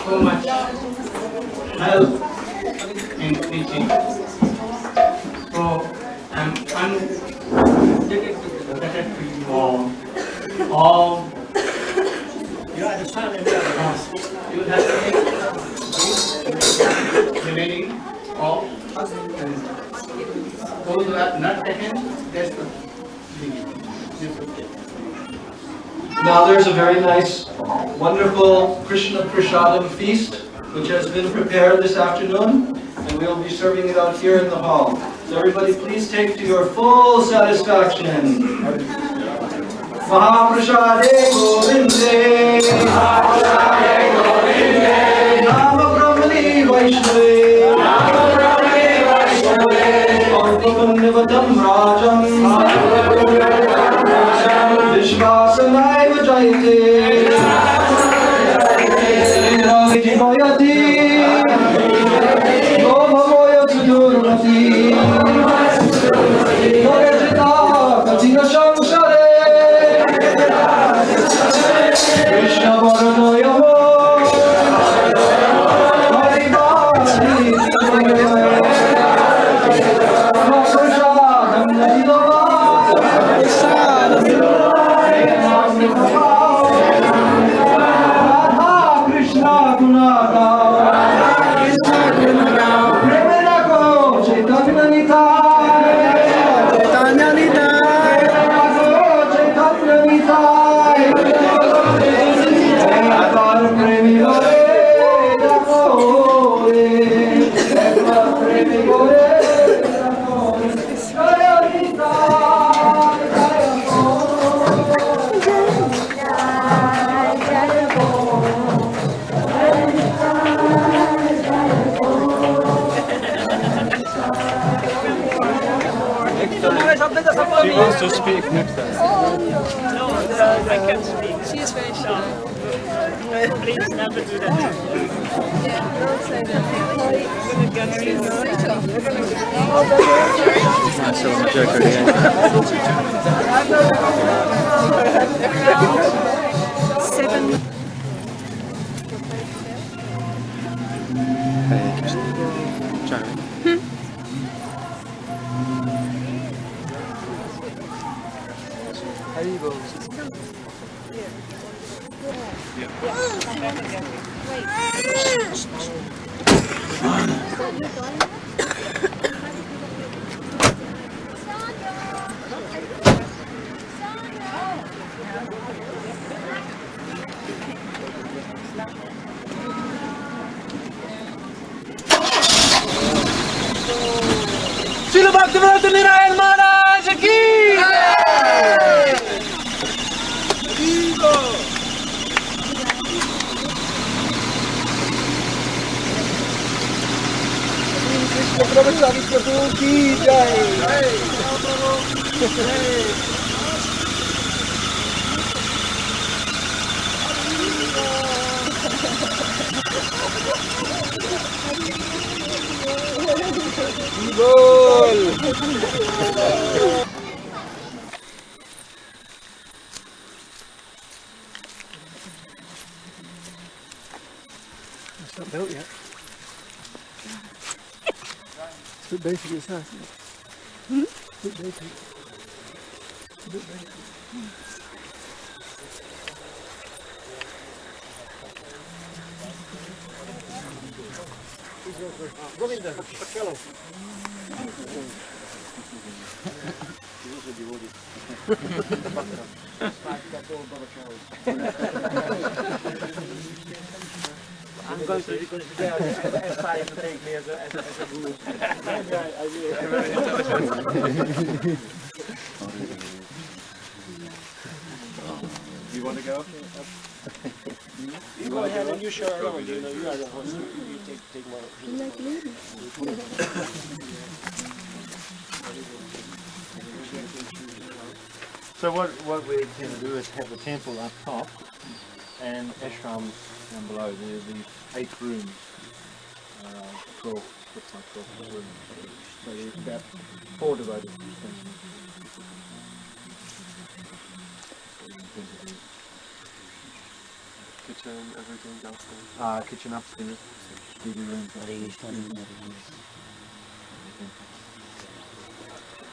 so much help in teaching. So I'm indebted to you all. You are the son and the other. You have remaining all. And those who have not taken, they should leave. You should take. Now there's a very nice, wonderful Krishna Prasadam feast which has been prepared this afternoon, and we'll be serving it out here in the hall. So everybody please take to your full satisfaction. Mahaprasade Govinde, Mahaprasade Govinde, Nama Brahmani Vaishnave, Nama Brahmani Vaishnave, Aurnivam Rajam, Vishwasanaiva Jayate, Ravijivayati, Gomavoya Sudurmati, Norejita Katina Shamshare, Krishna Varanayamo, Haribhari, Mahaprasadam Nidava, Radha Krishna Gunada, Premanako Chaitanya Nitai, Chaitanya Nitai, Chaitanya Nitai, Adar Premi Gore, Dakore, Adar Premi Gore, Dakore, Jaya Nitai, Jaya She wants to speak next time. No, I can't speak. She is very shy. Please never do that. Srila Bhaktivinoda Narayana Maharaj ki! It's not built yet. It's a bit basic itself. It's a bit basic. It's a bit basic. I'm going to consider S5 to take me as a guru. You want to go? You go ahead and you show around, you know, you are the host, you take more. So what we intend to do is have the temple up top and ashram down below. The 8 rooms, 12 foot by 12 foot rooms. So there's about 4 devotees. kitchen, everything downstairs. Kitchen upstairs. TV room.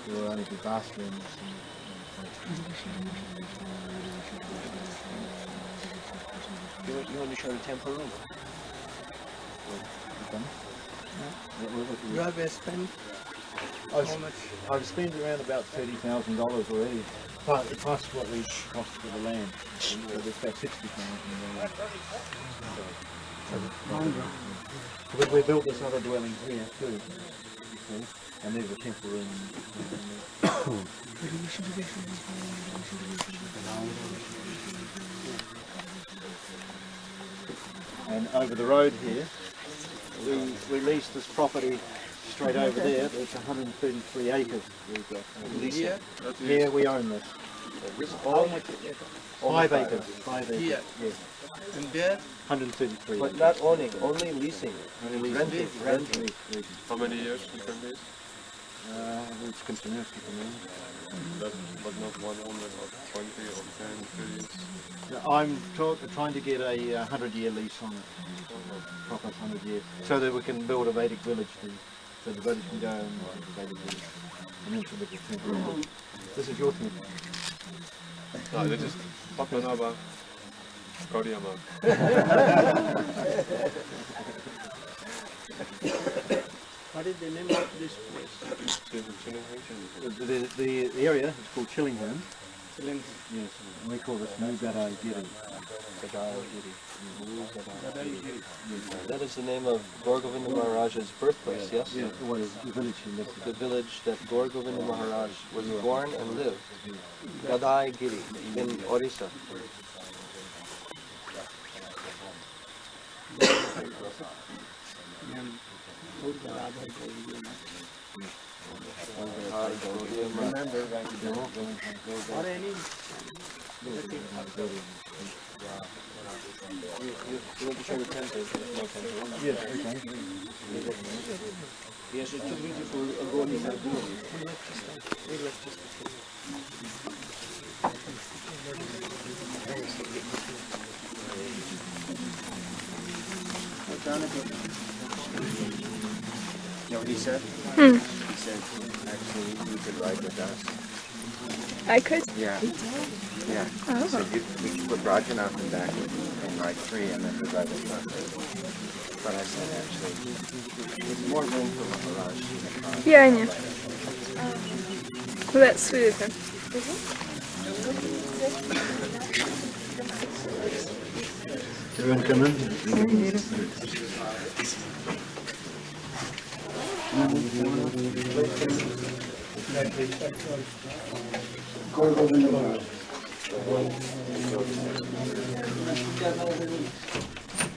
There will only be bathrooms. You want to show the temple room? You have spent how much? I've spent around about $30,000 already, plus what we cost for the land. So it's about $60,000. We built this other dwelling here too, see? And there's a temple room. And over the road here, we leased this property straight over there. It's 133 acres. We've got here we own this. How much? 5 acres. 5 acres. Here. Yes. And there? 133. But not owning, only leasing. Only Renting. renting. How many years you can lease? It's continuous. But not one owner of 20 or 10, 30. I'm trying to get a 100-year lease on it, proper 100 years, so that we can build a Vedic village there, so the village can go and build a Vedic village, and then to look at temple. This is your temple. No, this is Papanaba, Koriyama. What is the name of this place? The area is called Chillingham. Yes, and we call this Gadai Giri. That is the name of Gaur Govinda Maharaja's birthplace, yes? Yeah, what is the village he lived in. The village that Gaur Govinda Maharaj was born and lived. Gadai Giri in Orissa. You want to show the temple? Yes, okay. Yes, it's too beautiful. You know what he said? He said, actually, you could ride with us. I could? Yeah. Yeah. Oh. He said, we could put Rajanath in back and ride 3 and then we'd ride with us. But I said, actually, there's more room for Maharaj in the car. Yeah, I know. Well, that's sweet of him. Everyone come in?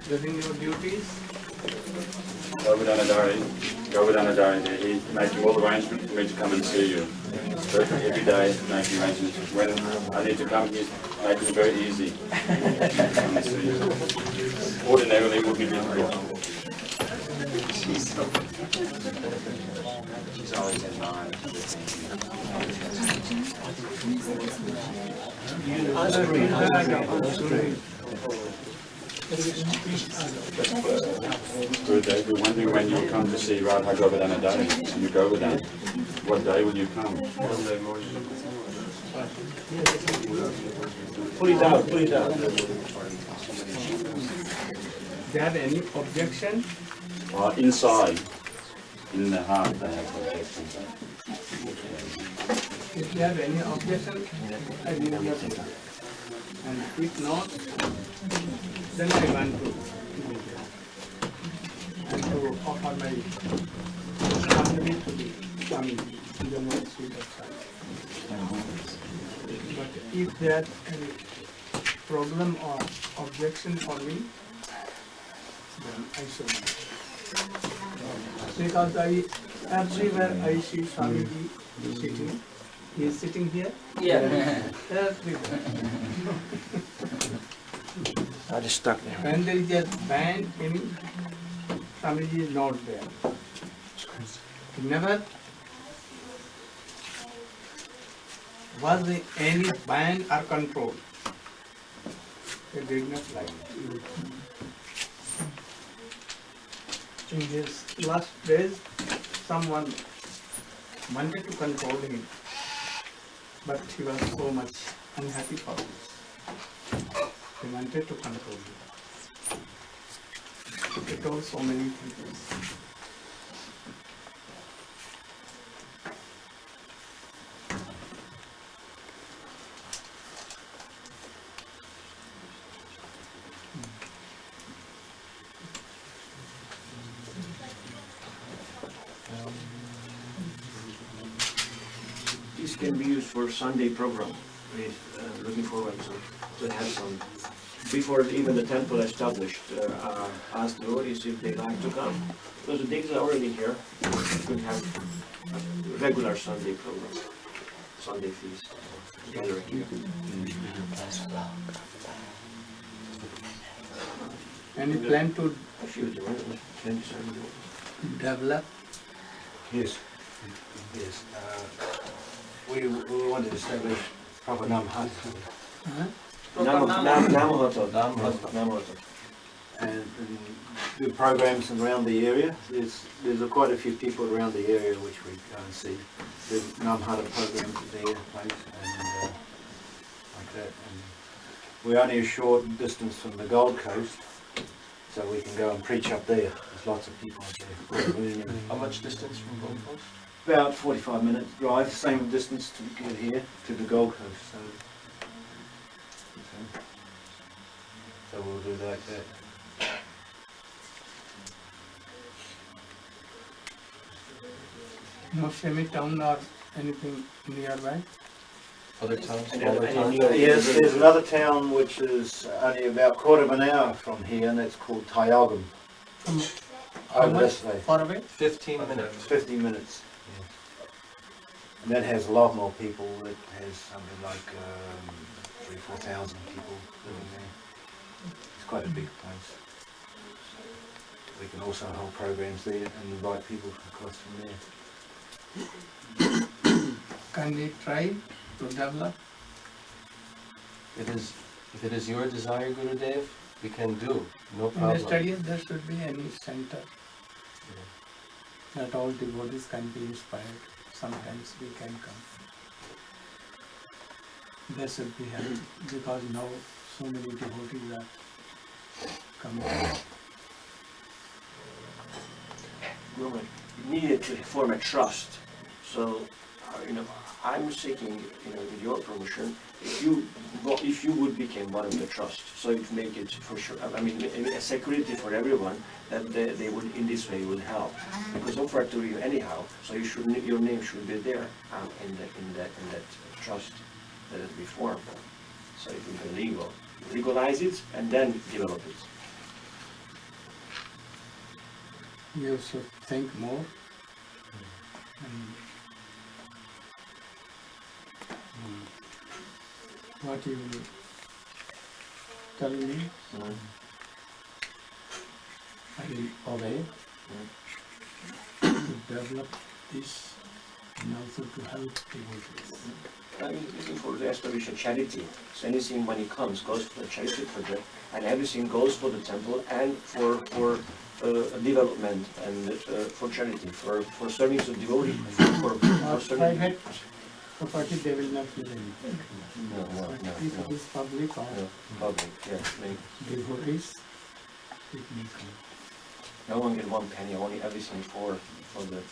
Living your duties. Govardhanadari, he's making all the arrangements for me to come and see you. So every day making arrangements. When I need to come, he's making it very easy to come and see you. Ordinarily it would be difficult. She's always in mind. Good day. We're wondering when you'll come to see Radha Govardhanadari and you Govardhan. What day will you come? Monday morning. Pull it out, pull it out. Do you have any objection? Inside, in the heart, they have objections. If you have any objection, I will not it. And if not, then I want to and to offer my company to the Swami in the next week of time. But if there is any problem or objection for me, then I should know. Because everywhere I see Swamiji sitting. He is sitting here? Yeah. Everywhere. I just stuck there. When there is a band in, Swamiji is not there. Never was there any band or control. He did not like. In his last days, someone wanted to control him, but he was so much unhappy for this. He wanted to control him. He told so many things. This can be used for Sunday program. We're looking forward to have some. Before even the temple established, asked the devotees if they like to come. Because the digs are already here. We could have regular Sunday program, Sunday feast gathering here. Any plan to A few develop? Yes. Yes. We want to establish proper Nam-Hat. Namahoto. And do programs around the area. There's quite a few people around the area which we go and see. The Nam-Hata programs at their place and like that. And we're only a short distance from the Gold Coast, so we can go and preach up there. There's lots of people up there. How much distance from Gold Coast? About 45 minutes drive, same distance to get here to the Gold Coast. So we'll do like that. No semi-town or anything nearby? Other towns? Yes, there's another town which is only about a quarter of an hour from here, and it's called Tayagam. How much far away? 15 minutes. 15 minutes. Yeah. And that has a lot more people. It has something like 3,000-4,000 people living there. It's quite a big place. We can also hold programs there and invite people across from there. Can we try to develop? If it is your desire, Gurudev, we can do, no In problem. the studies there should be any center that all devotees can be inspired. Sometimes we can come. There should be help because now so many devotees are coming. Women needed to form a trust. So, I'm seeking, with your permission, if you would become one of the trust, so it make it for sure. I mean, a security for everyone that they would in this way would help. Because offered to you anyhow, so your name should be there in that trust that has been formed. So it will be legalize it and then develop it. You should think more. What you tell me, I will obey to develop this and also to help devotees. I'm looking for the establish a charity. So anything money comes goes for the charity project, and everything goes for the temple and for development and for charity, for service of devotee, for serving. Private property they will not give anything. No. If it is public or Public, yeah. devotees, it may come. No one get one penny, only everything for the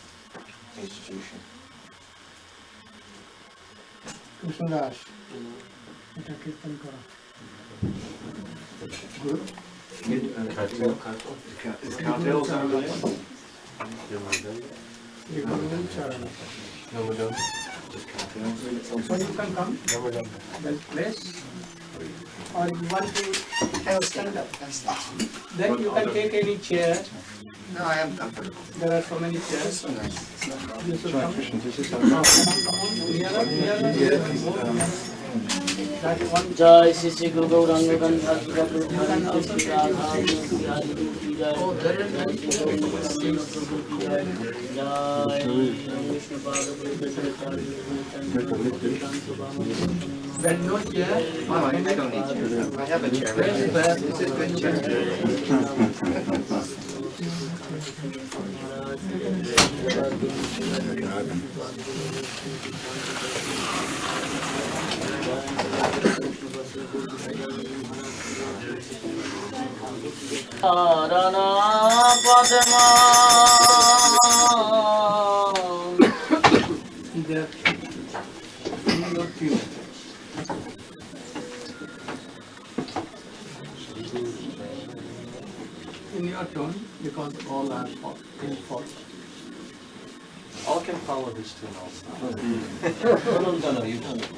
institution. Krishnadas, এটা কীর্তন করো। Good. Is cartels over there? No, we don't. Just cartels. So you can come, that place, or you want to have stand up. Then you can take any chair. No, I am comfortable. There are so many chairs. So nice. You should come. Krishna, this is Come on, nearer. जय श्री श्री गुरु गौरांग गंधा श्री राधा बिहारी की जय जय श्री गुरु की जय जय विष्णु पाद Red note yet? Oh, I don't need chair. I have a chair. This is good chair. Narayana Padma In your tone, because all are in fault. All can follow this tune also. No, you've done it.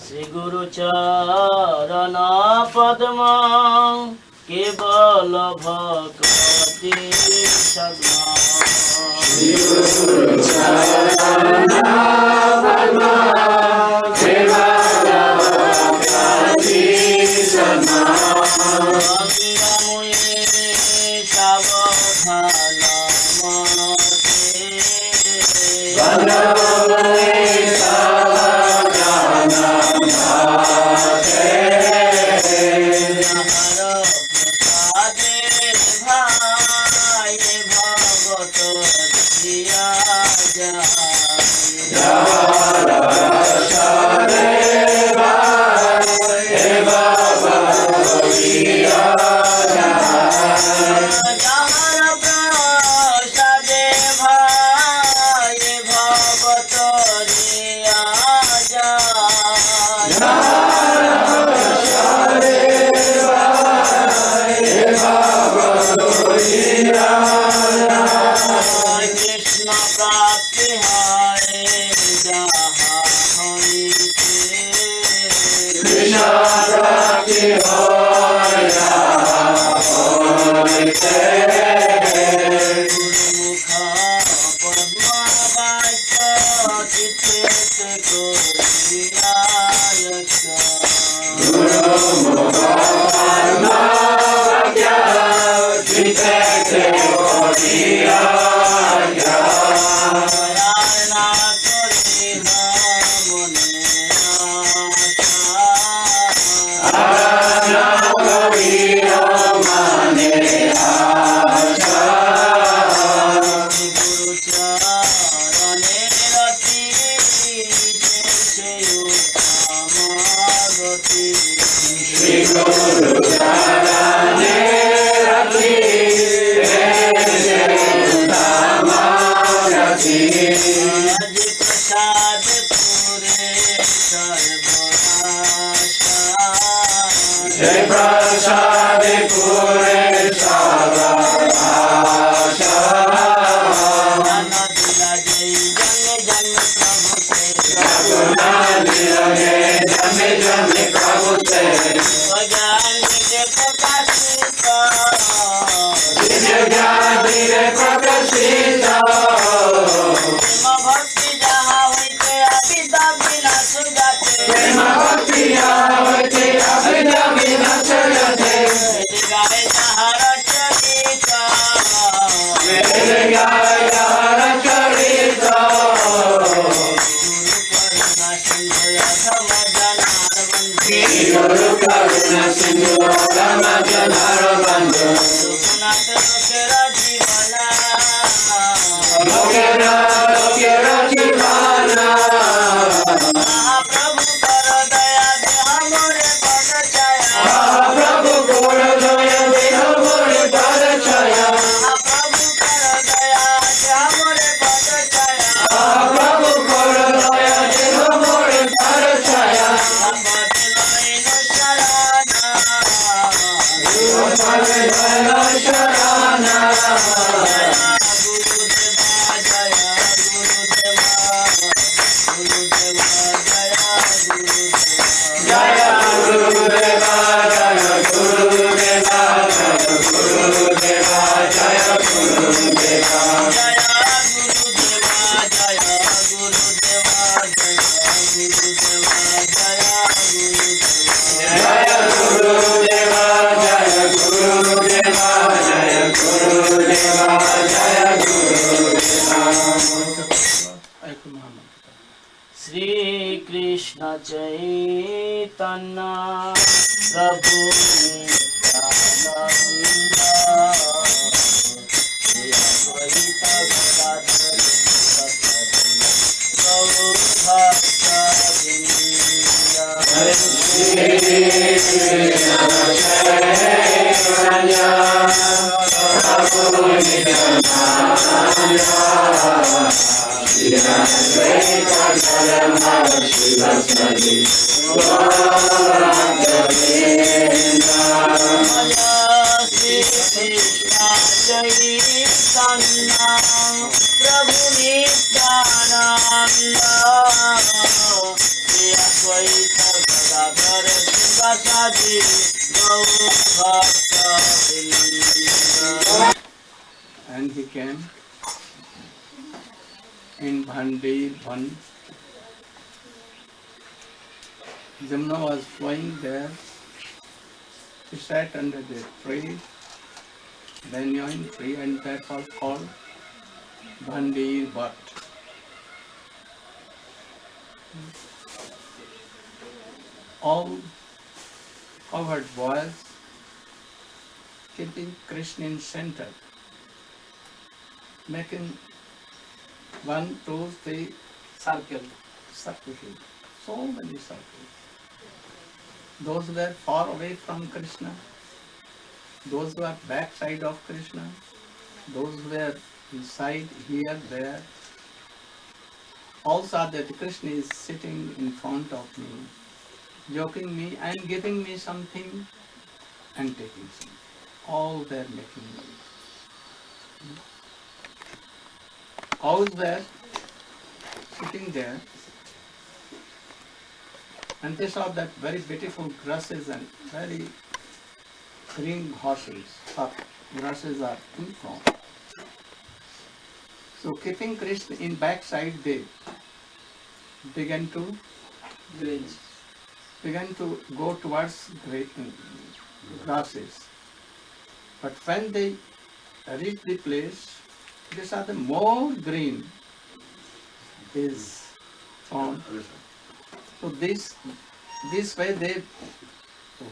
Sri Guru Charana Padma Kevala Bhakti Sadma Sri Guru Charana Padma Kevala Bhakti Sadma Abhiramuye Savadhana Mate Abhiramuye Savadhana Shri Krishna Chaitanya Prabhu Nityananda Shri Advaita Gadadhar Sivasadi Gaur Bhakta Vrinda Shri Krishna Chaitanya Prabhu Nityananda Prabhu Nityananda Shri Advaita Gadadhar Sivasadi Gaur Bhakta Vrinda. And he came in Bhandevan. Jamuna was flowing there. He sat under the tree, banyan tree, and that was called Bhandevan. All covered boys keeping Krishna in center, making 1, 2, 3 circles. So many circles. Those were far away from Krishna, those were backside of Krishna, those were inside, here, there. All saw that Krishna is sitting in front of me, joking me and giving me something and taking something. All were making noise. Cows were sitting there, and they saw that very beautiful grasses and very green horses, grasses are in front. So keeping Krishna in backside, they began to go towards grasses. But when they reached the place, they saw the more green is found. So this way they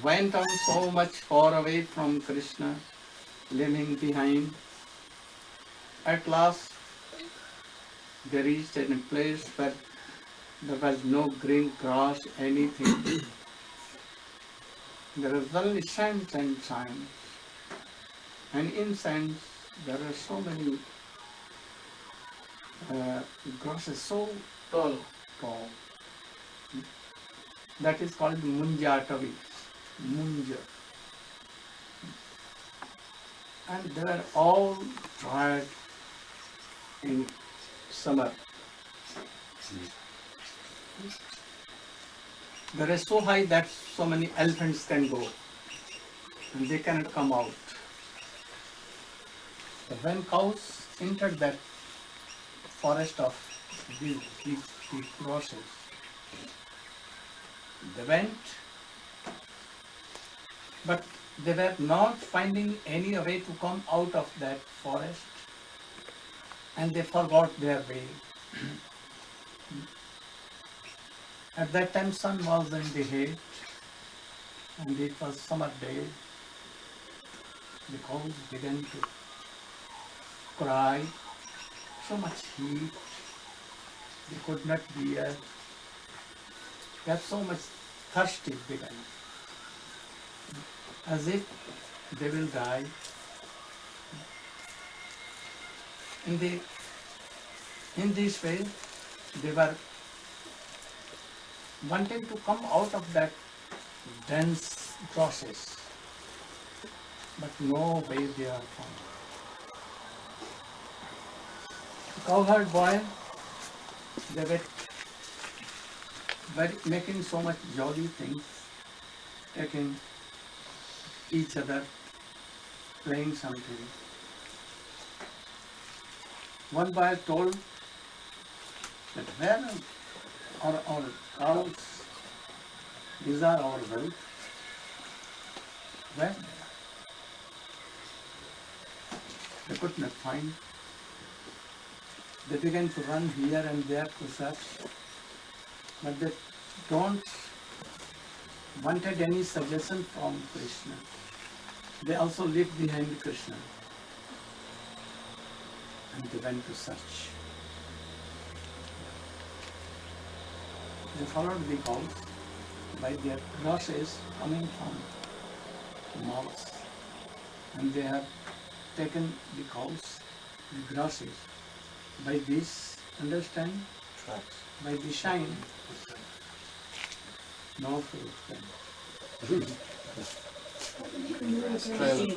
went on so much far away from Krishna, leaving behind. At last they reached a place where there was no green grass, anything. There was only sands and sands. And in sands there are so many grasses, so tall. That is called Munjatavi. Munja. And they were all dried in summer. They are so high that so many elephants can go and they cannot come out. So when cows entered that forest of these big grasses, they went, but they were not finding any way to come out of that forest, and they forgot their way. At that time sun was in the heat, and it was summer day. The cows began to cry, so much heat, they could not bear. They were so much thirsty began, as if they will die. In this way, they were wanting to come out of that dense process, but no way they are found. The cowherd boy, they were making so much jolly things, taking each other, playing something. One boy told that where are our cows? These are our wealth. Where? They could not find. They began to run here and there to search. but they don't wanted any suggestion from Krishna. They also left behind Krishna and they went to search. They followed the cows by their grasses coming from mouths, and they have taken the cows, the grasses, by this, understand? Tracks. By the shine. No fruit.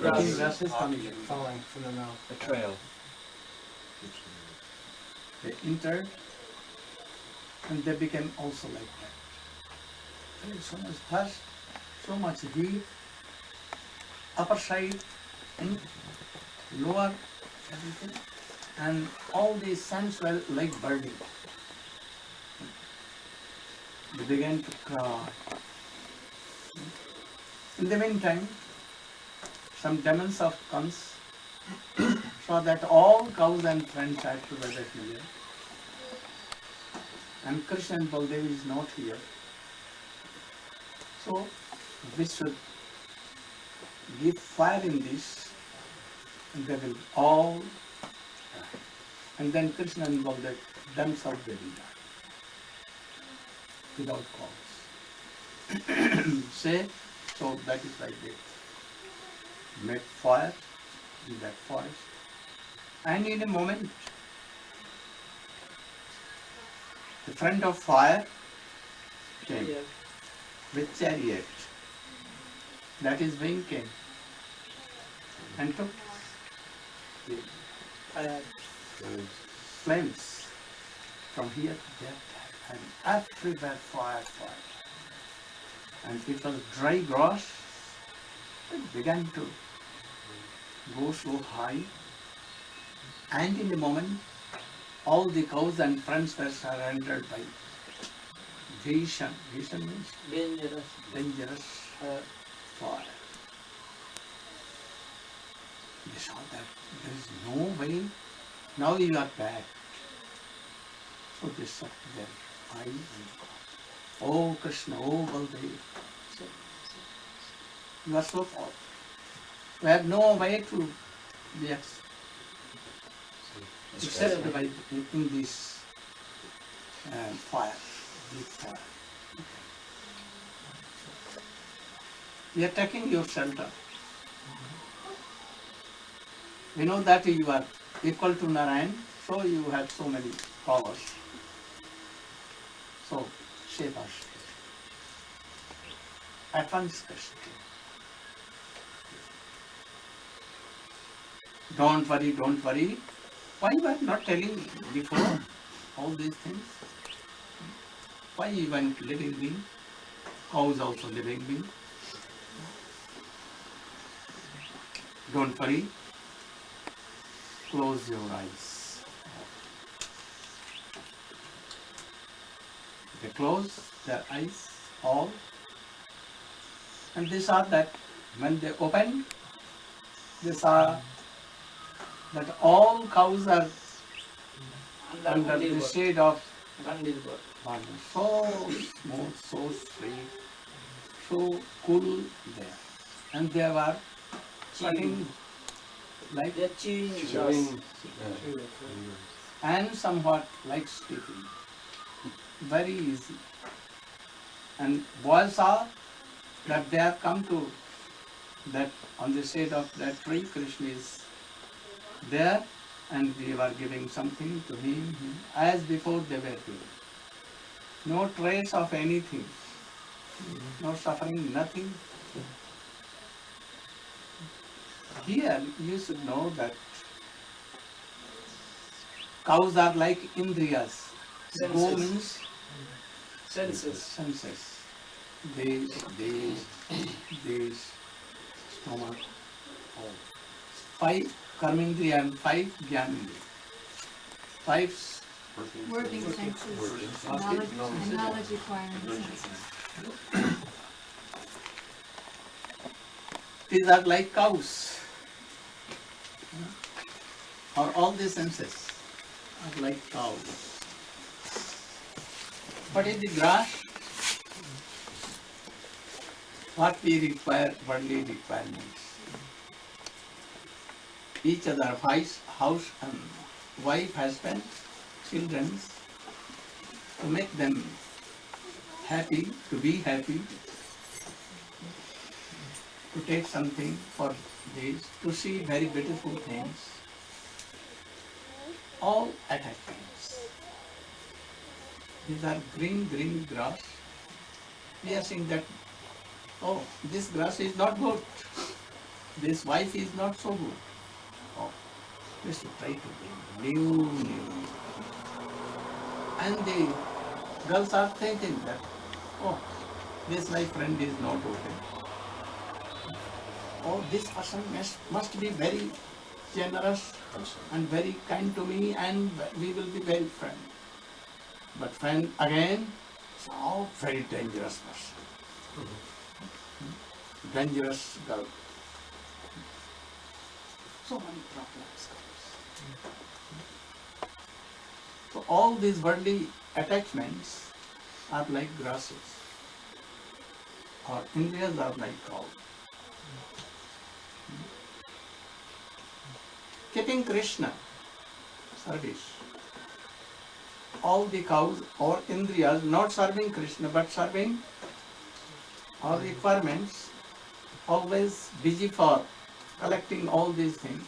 Grasses coming, falling from the mouth. A trail. They entered and they became also like that. There is so much thirst, so much heat, upper side and lower, everything, and all these suns were like burning. They began to cry. In the meantime, some demons of comes saw that all cows and friends are together here, and Krishna and Baldev is not here. So we should give fire in this, and they will all die. And then Krishna and Baldev themselves they will die without cause. Say, so that is like this. Make fire in that forest, and in a moment, the friend of fire came with chariot. That is wing came and took the flames from here to there, and everywhere fire. And it was dry grass. It began to go so high, and in a moment, all the cows and friends were surrendered by Vishan. Vishan means dangerous fire. They saw that there is no way, now you are bad. So they shut their eyes and God, oh Krishna, oh Baldev, you are so powerful. We have no way to be except by in this fire, deep fire. We are taking your shelter. We know that you are equal to Narayana, so you have so many powers. So save us. At once Krishna. Don't worry. Why you are not telling before all these things? Why even living being? Cow is also living being. Don't worry. Close your eyes. They close their eyes all, and they saw that when they opened, they saw that all cows are under the shade of Bandhan. So smooth, so sweet, so cool there. And they were cutting like chewing and somewhat like sleeping. Very easy. And boys saw that they have come to that on the shade of that tree, Krishna is there, and we were giving something to him as before they were doing. No trace of anything, no suffering, nothing. Here you should know that cows are like indriyas. Go means senses. These stomach, all. 5 karmendriya and 5 jnanendriya. 5 Working senses, knowledge acquiring senses. These are like cows. Or all the senses are like cows. What is the grass? What we require, worldly requirements. Each other house and wife, husband, children, to make them happy, to be happy, to take something for this, to see very beautiful things, all attachments. These are green grass. We are saying that, oh, this grass is not good. This wife is not so good. Oh, we should try to bring new. And the girls are thinking that, oh, this my friend is not okay. Oh, this person must be very generous and very kind to me, and we will be very friends. But friend again, so very dangerous person. Dangerous girl. So many problems comes. So all these worldly attachments are like grasses, or indriyas are like cows. Keeping Krishna service. All the cows or indriyas not serving Krishna but serving all requirements, always busy for collecting all these things.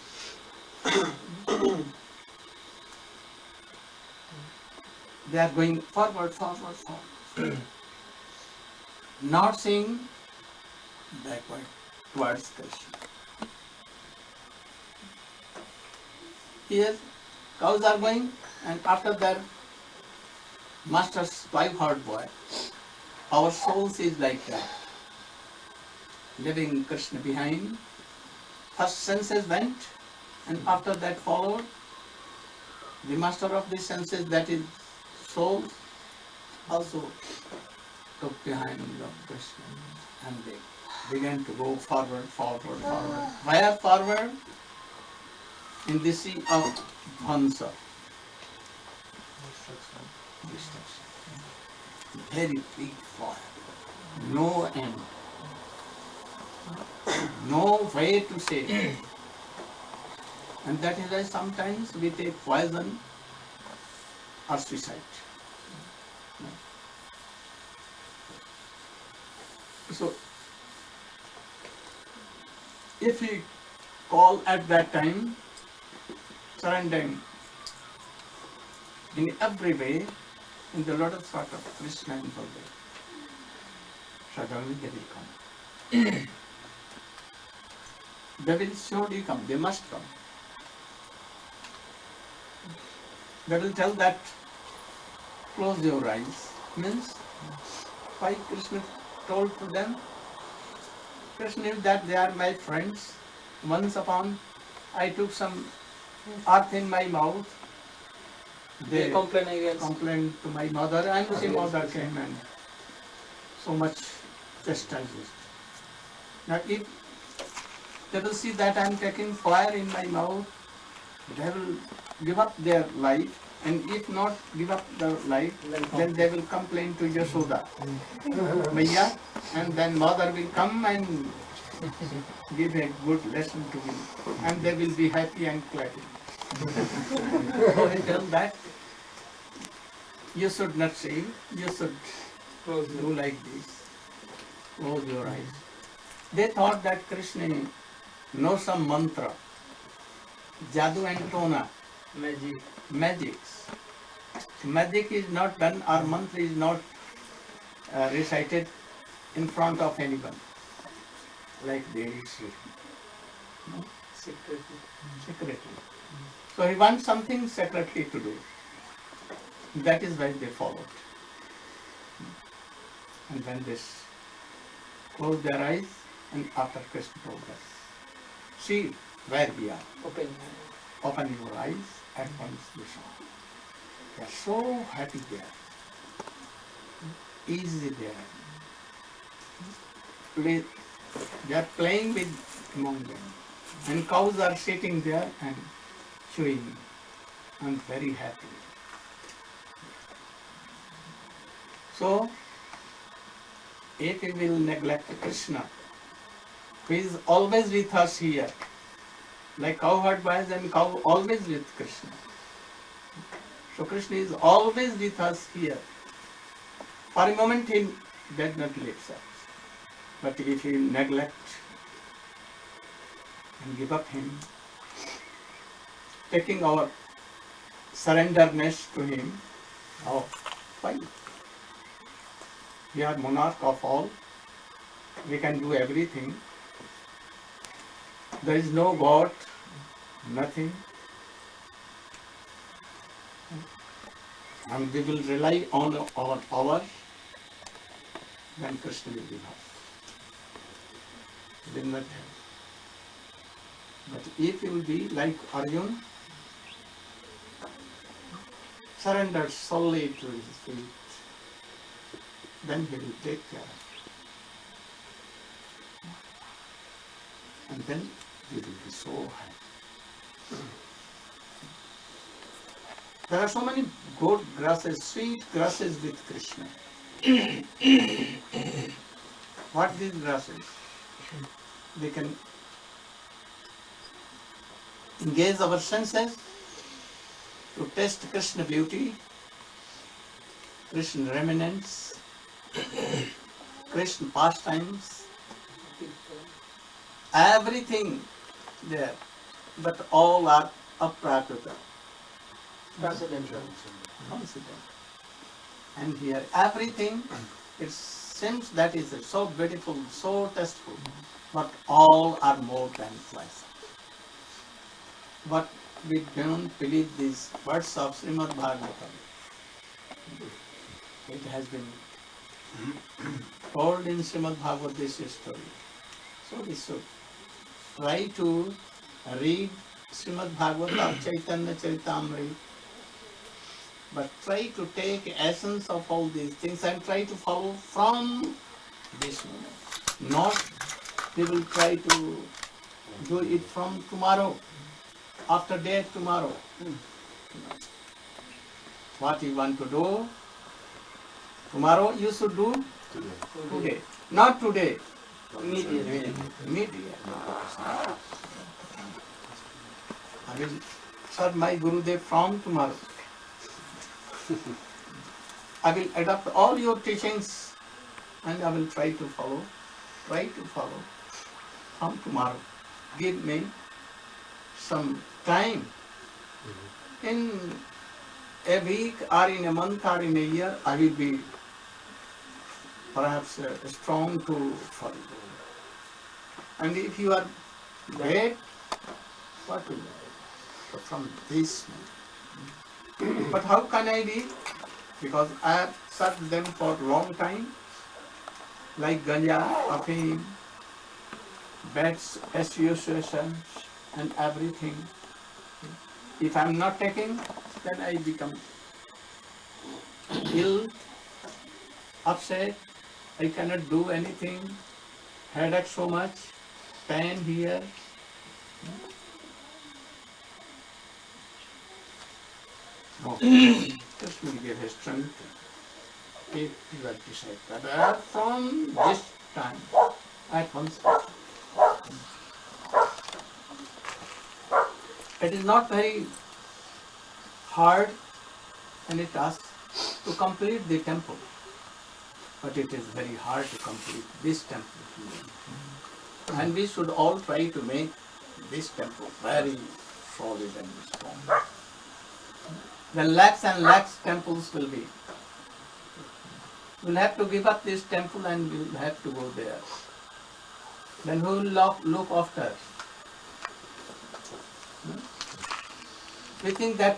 They are going forward, not seeing backward towards Krishna. Here, cows are going, and after that, Master's 5-heart boy. Our souls is like that, leaving Krishna behind. First senses went, and after that followed the master of the senses, that is soul, also took behind of Krishna, and they began to go forward. Where forward? In the sea of Dhansa. Destruction. Very big fire. No end. No way to save. And that is why sometimes we take poison or suicide. So, if we call at that time, surrendering in every way, in the lotus feet of Krishna and Balaram, suddenly they will come. They will surely come, they must come. They will tell that, close your eyes, means why Krishna told to them? Krishna knew that they are my friends. Once upon, I took some earth in my mouth. They complained to my mother, and the mother came and so much chastised. Now if they will see that I am taking fire in my mouth, they will give up their life, and if not give up their life, then they will complain to Yashoda, Maya, and then mother will come and give a good lesson to me, and they will be happy and glad. So he tells that you should not say, you should do like this, close your eyes. They thought that Krishna knows some mantra, jadoo and tona, magics. Magic is not done, or mantra is not recited in front of anyone, like they recite. No? Secretly. So he wants something secretly to do. That is why they followed. And when they closed their eyes, and after Krishna told them, see where we are. Open your eyes, at once you saw. They are so happy there. Easy there. They are playing with among them. And cows are sitting there and chewing and very happy. So, if we will neglect Krishna, who is always with us here, like cowherd boys and cow always with Krishna. So Krishna is always with us here. For a moment he does not leave us. But if we neglect and give up him, taking our surrenderness to him, oh, fine. We are monarch of all. We can do everything. There is no God, nothing. And we will rely on our power, then Krishna will be help. Will not help. But if you will be like Arjuna, surrender solely to his feet, then he will take care. And then we will be so happy. There are so many good grasses, sweet grasses with Krishna. What these grasses? They can engage our senses to taste Krishna beauty, Krishna remnants, Krishna pastimes, everything there, but all are aprakrita. Transcendental. And here everything, it seems that is so beautiful, so tasteful, but all are more than pleasant. But we don't believe these words of Srimad Bhagavatam. It has been told in Srimad Bhagavatam this story. So we should try to read Srimad Bhagavatam, Chaitanya Charitamrita, but try to take essence of all these things and try to follow from this moment. Not we will try to do it from tomorrow, after day tomorrow. What you want to do, tomorrow you should do today. Not today. Immediately. I will serve my Gurudev from tomorrow. I will adopt all your teachings and I will try to follow from tomorrow. Give me some time. In a week or in a month or in a year, I will be perhaps strong to follow. And if you are great, what will you do? From this moment. But how can I be? Because I have served them for a long time, like ganja, afim, bad associations and everything. If I am not taking, then I become ill, upset, I cannot do anything, headache so much, pain here. Just will give his strength if you are decided. But from this time, at once, it is not very hard and it asks to complete the temple, but it is very hard to complete this temple. And we should all try to make this temple very solid and strong. Then lakhs and lakhs temples will be. We'll have to give up this temple and we'll have to go there. Then who will look after us? We think that,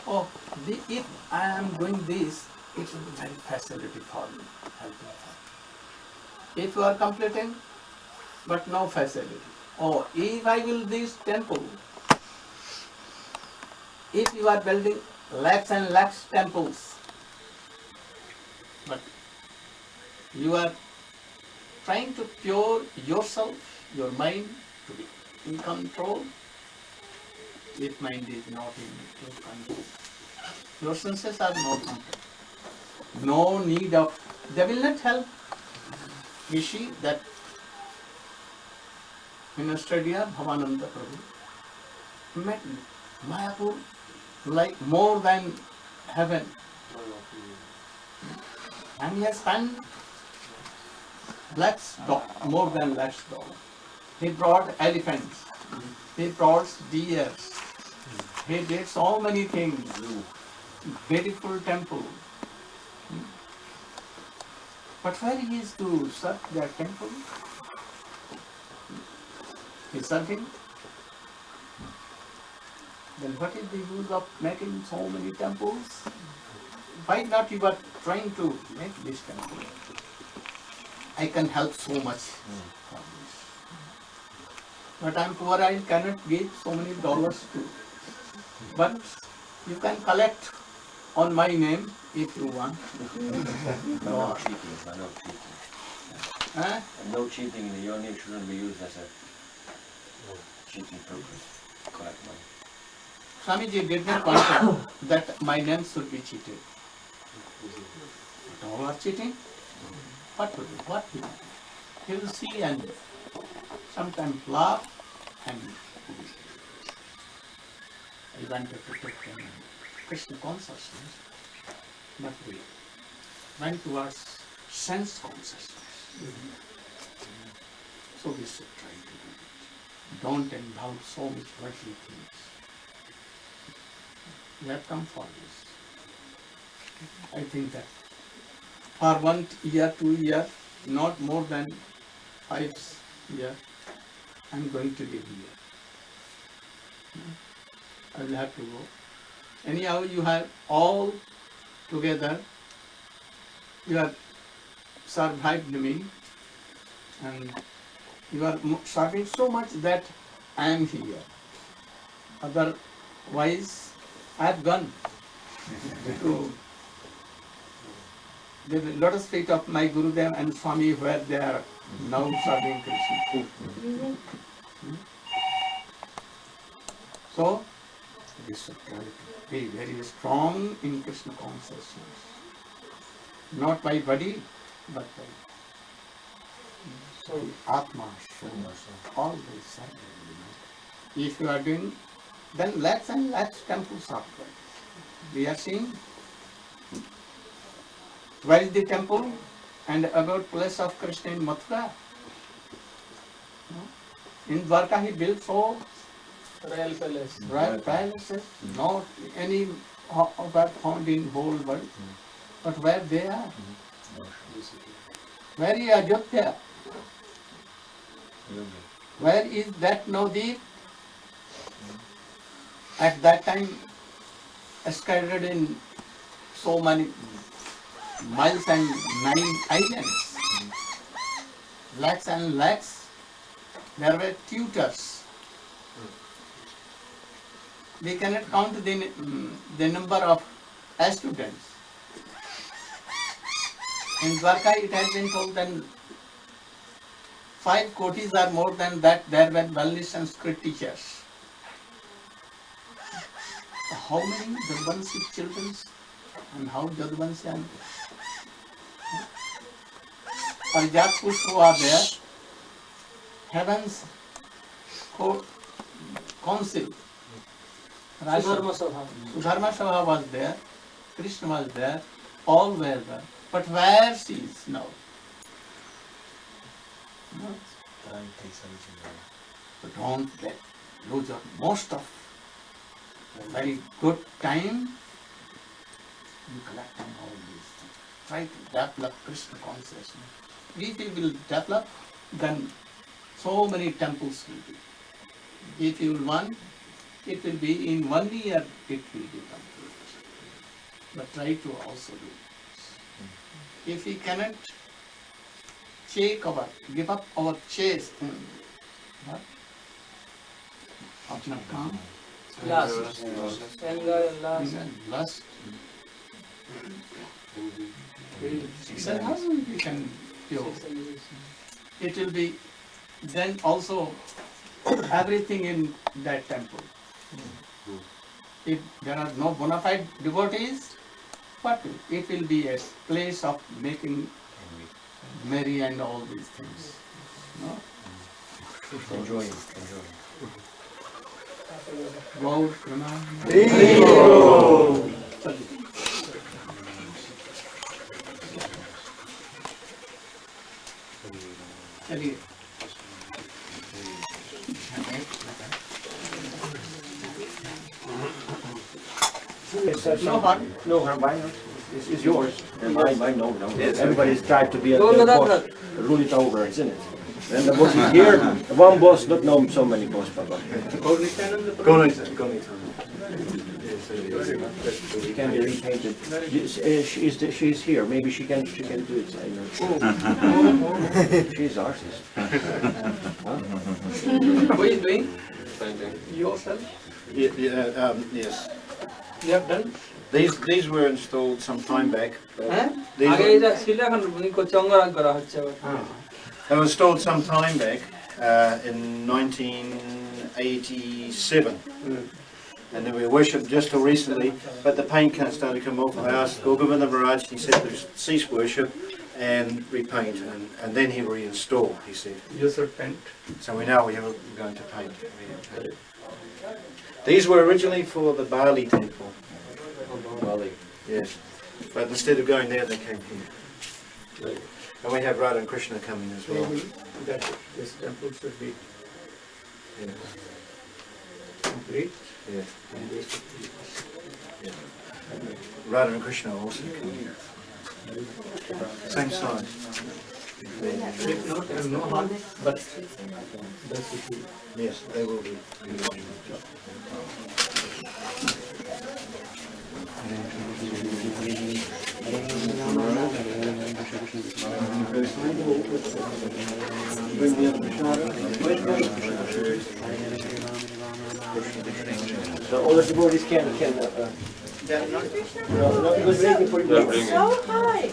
oh, if I am doing this, it will be very facility for me, helping for me. If you are completing, but no facility. Oh, if I will this temple, if you are building lakhs and lakhs temples, but you are trying to pure yourself, your mind to be in control. If mind is not in control, your senses are not control. no need of, they will not help. You see that in Australia, Bhavananda Prabhu met Mayapur like more than heaven. And he has spent more than lakhs dollars. He brought elephants, he brought deers, he did so many things, beautiful temple. But where he is to serve that temple? He is serving. Then what is the use of making so many temples? Why not you are trying to make this temple? I can help so much for this. But I am poor, I cannot give so many dollars to. But you can collect on my name if you want. No cheating, no cheating. Huh? And no cheating, your name shouldn't be used as a cheating purpose. Collect money. Swamiji did not want that my name should be cheated. But all are cheating. What to do? What to do? He will see and sometimes laugh and I wanted to take Krishna consciousness, but we went towards sense consciousness. So we should try to do it. Don't involve so much worldly things. We have come for this. I think that for 1 year, 2 years, not more than 5 years, I am going to live here. I will have to go. Anyhow, you have all together, you have survived me and you are serving so much that I am here. Otherwise, I have gone to the lotus feet of my Gurudev and Swami where they are now serving Krishna. So, we should try to be very strong in Krishna consciousness. Not by body, but by Atma, always serving. If you are doing, then lakhs and lakhs temples are there. We are seeing where is the temple and about place of Krishna in Mathura. In Dwarka he built so royal palaces, not any of that found in whole world, but where they are. Where is Ajodhya? Where is that Navdeep? At that time scattered in so many miles and 9 islands, lakhs and lakhs, there were tutors. We cannot count the number of students. In Dwarka it has been told that 5 kotis or more than that there were only Sanskrit teachers. How many Jadvanshi children and how Jadvanshi and Parijat Pushpa are there. Heaven's council, Sudharma Sabha was there, Krishna was there, all were there. But where she is now? No. So don't lose your most of very good time in collecting all these things. Try to develop Krishna consciousness. If you will develop, then so many temples will be. If you will want, it will be in 1 year, it will be complete. But try to also do this. If we cannot give up our chase, what? Apna काम, Lust. Anger and lust. Lust. Then how we can cure? It will be then also everything in that temple. If there are no bona fide devotees, what? It will be a place of making merry and all these things. No? Enjoying. Gaur Pranam. चलिए No harm. No harm. Why not? It's yours. And mine, no. Everybody's tried to be a boss. Rule it over, isn't it? And the boss is here. One boss, not know so many boss, Papa. It can be repainted. She's here. Maybe she can do it. I know. She's artist. What are you doing? Yourself? Yes. You have done? These were installed some time back. Huh? They were installed some time back in 1987. And then we worshipped just till recently, but the paint can't start to come off. I asked Govinda Maharaj, he said to cease worship and repaint, and then he reinstall, he said. You should paint. So we're going to paint. These were originally for the Bali temple. Bali. Yes. But instead of going there, they came here. And we have Radha and Krishna coming as well. That this temple should be complete. Yeah. Radha and Krishna also coming. Same size. If not, there is no harm, but that should be. Yes, they will be. So all the devotees can no, it was waiting for you. So high.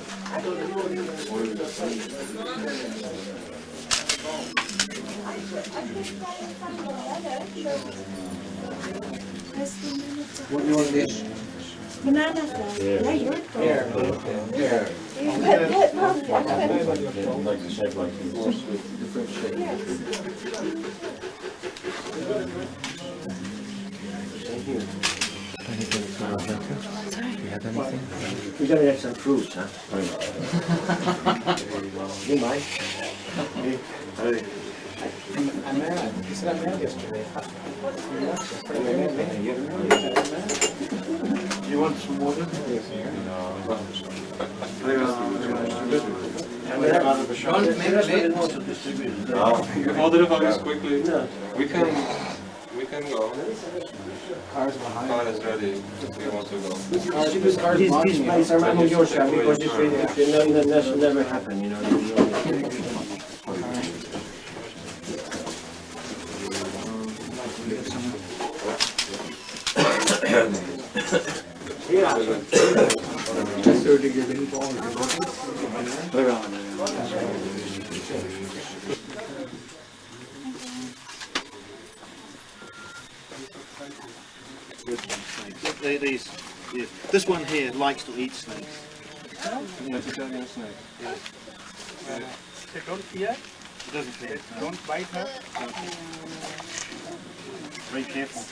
What do you want this? Banana flour. Yeah, you're Here. Like the shape like this. Different shape. We're gonna have some fruits, huh? You mind? I met yesterday. You want some water? Yes. Don't make late. Order the values quickly. We can go. Cars behind. Car is ready if we want to go. These bikes are among yours, because if it never happen, you know. These, yes. This one here likes to eat snakes. Yes, Italian snake. Yes. They don't fear? It doesn't fear. They don't bite her? Very careful.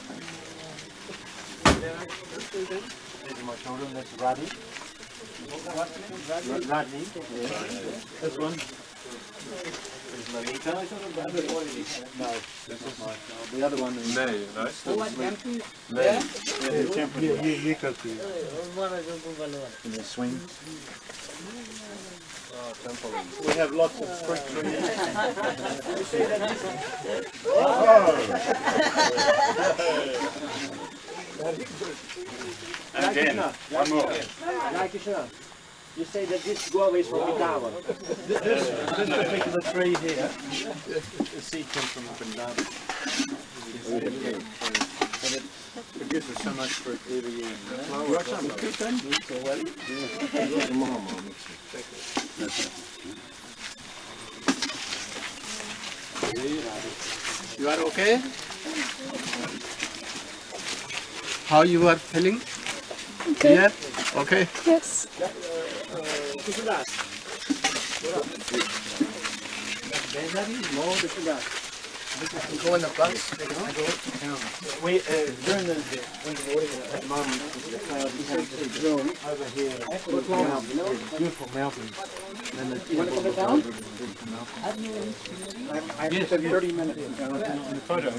These are my children. That's Radhi. Radhi. This one is Lalita. No, this is my child. The other one is May, right? May. Yeah, temporary. In the swing. We have lots of fruit trees. Again, one more. You say that this guava is from Vrindavan. This particular tree here, the seed comes from Vrindavan. And it produces so much fruit every year. You want some? You are okay? How you are feeling? Okay. Here? Okay? Yes. Go in the bus. We, during the morning at the moment, the clouds have just grown over here. Beautiful mountains. And you want to come down? I have 30 minutes. In the photo?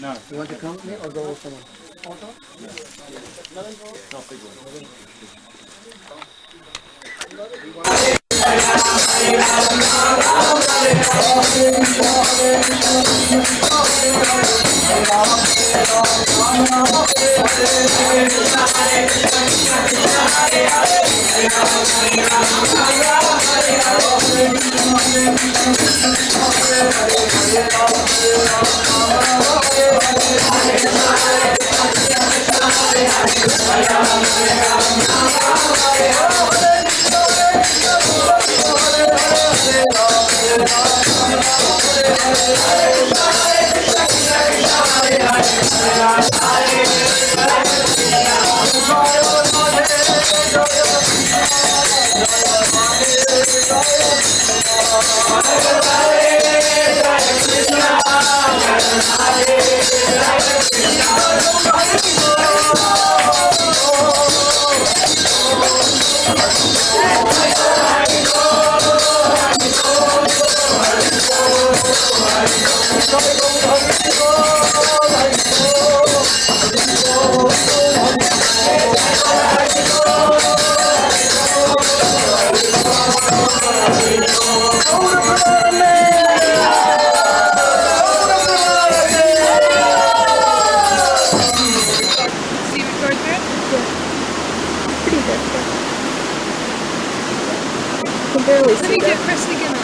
No. You want to come with me or go with someone? Not big one. Barely see that. Press it again.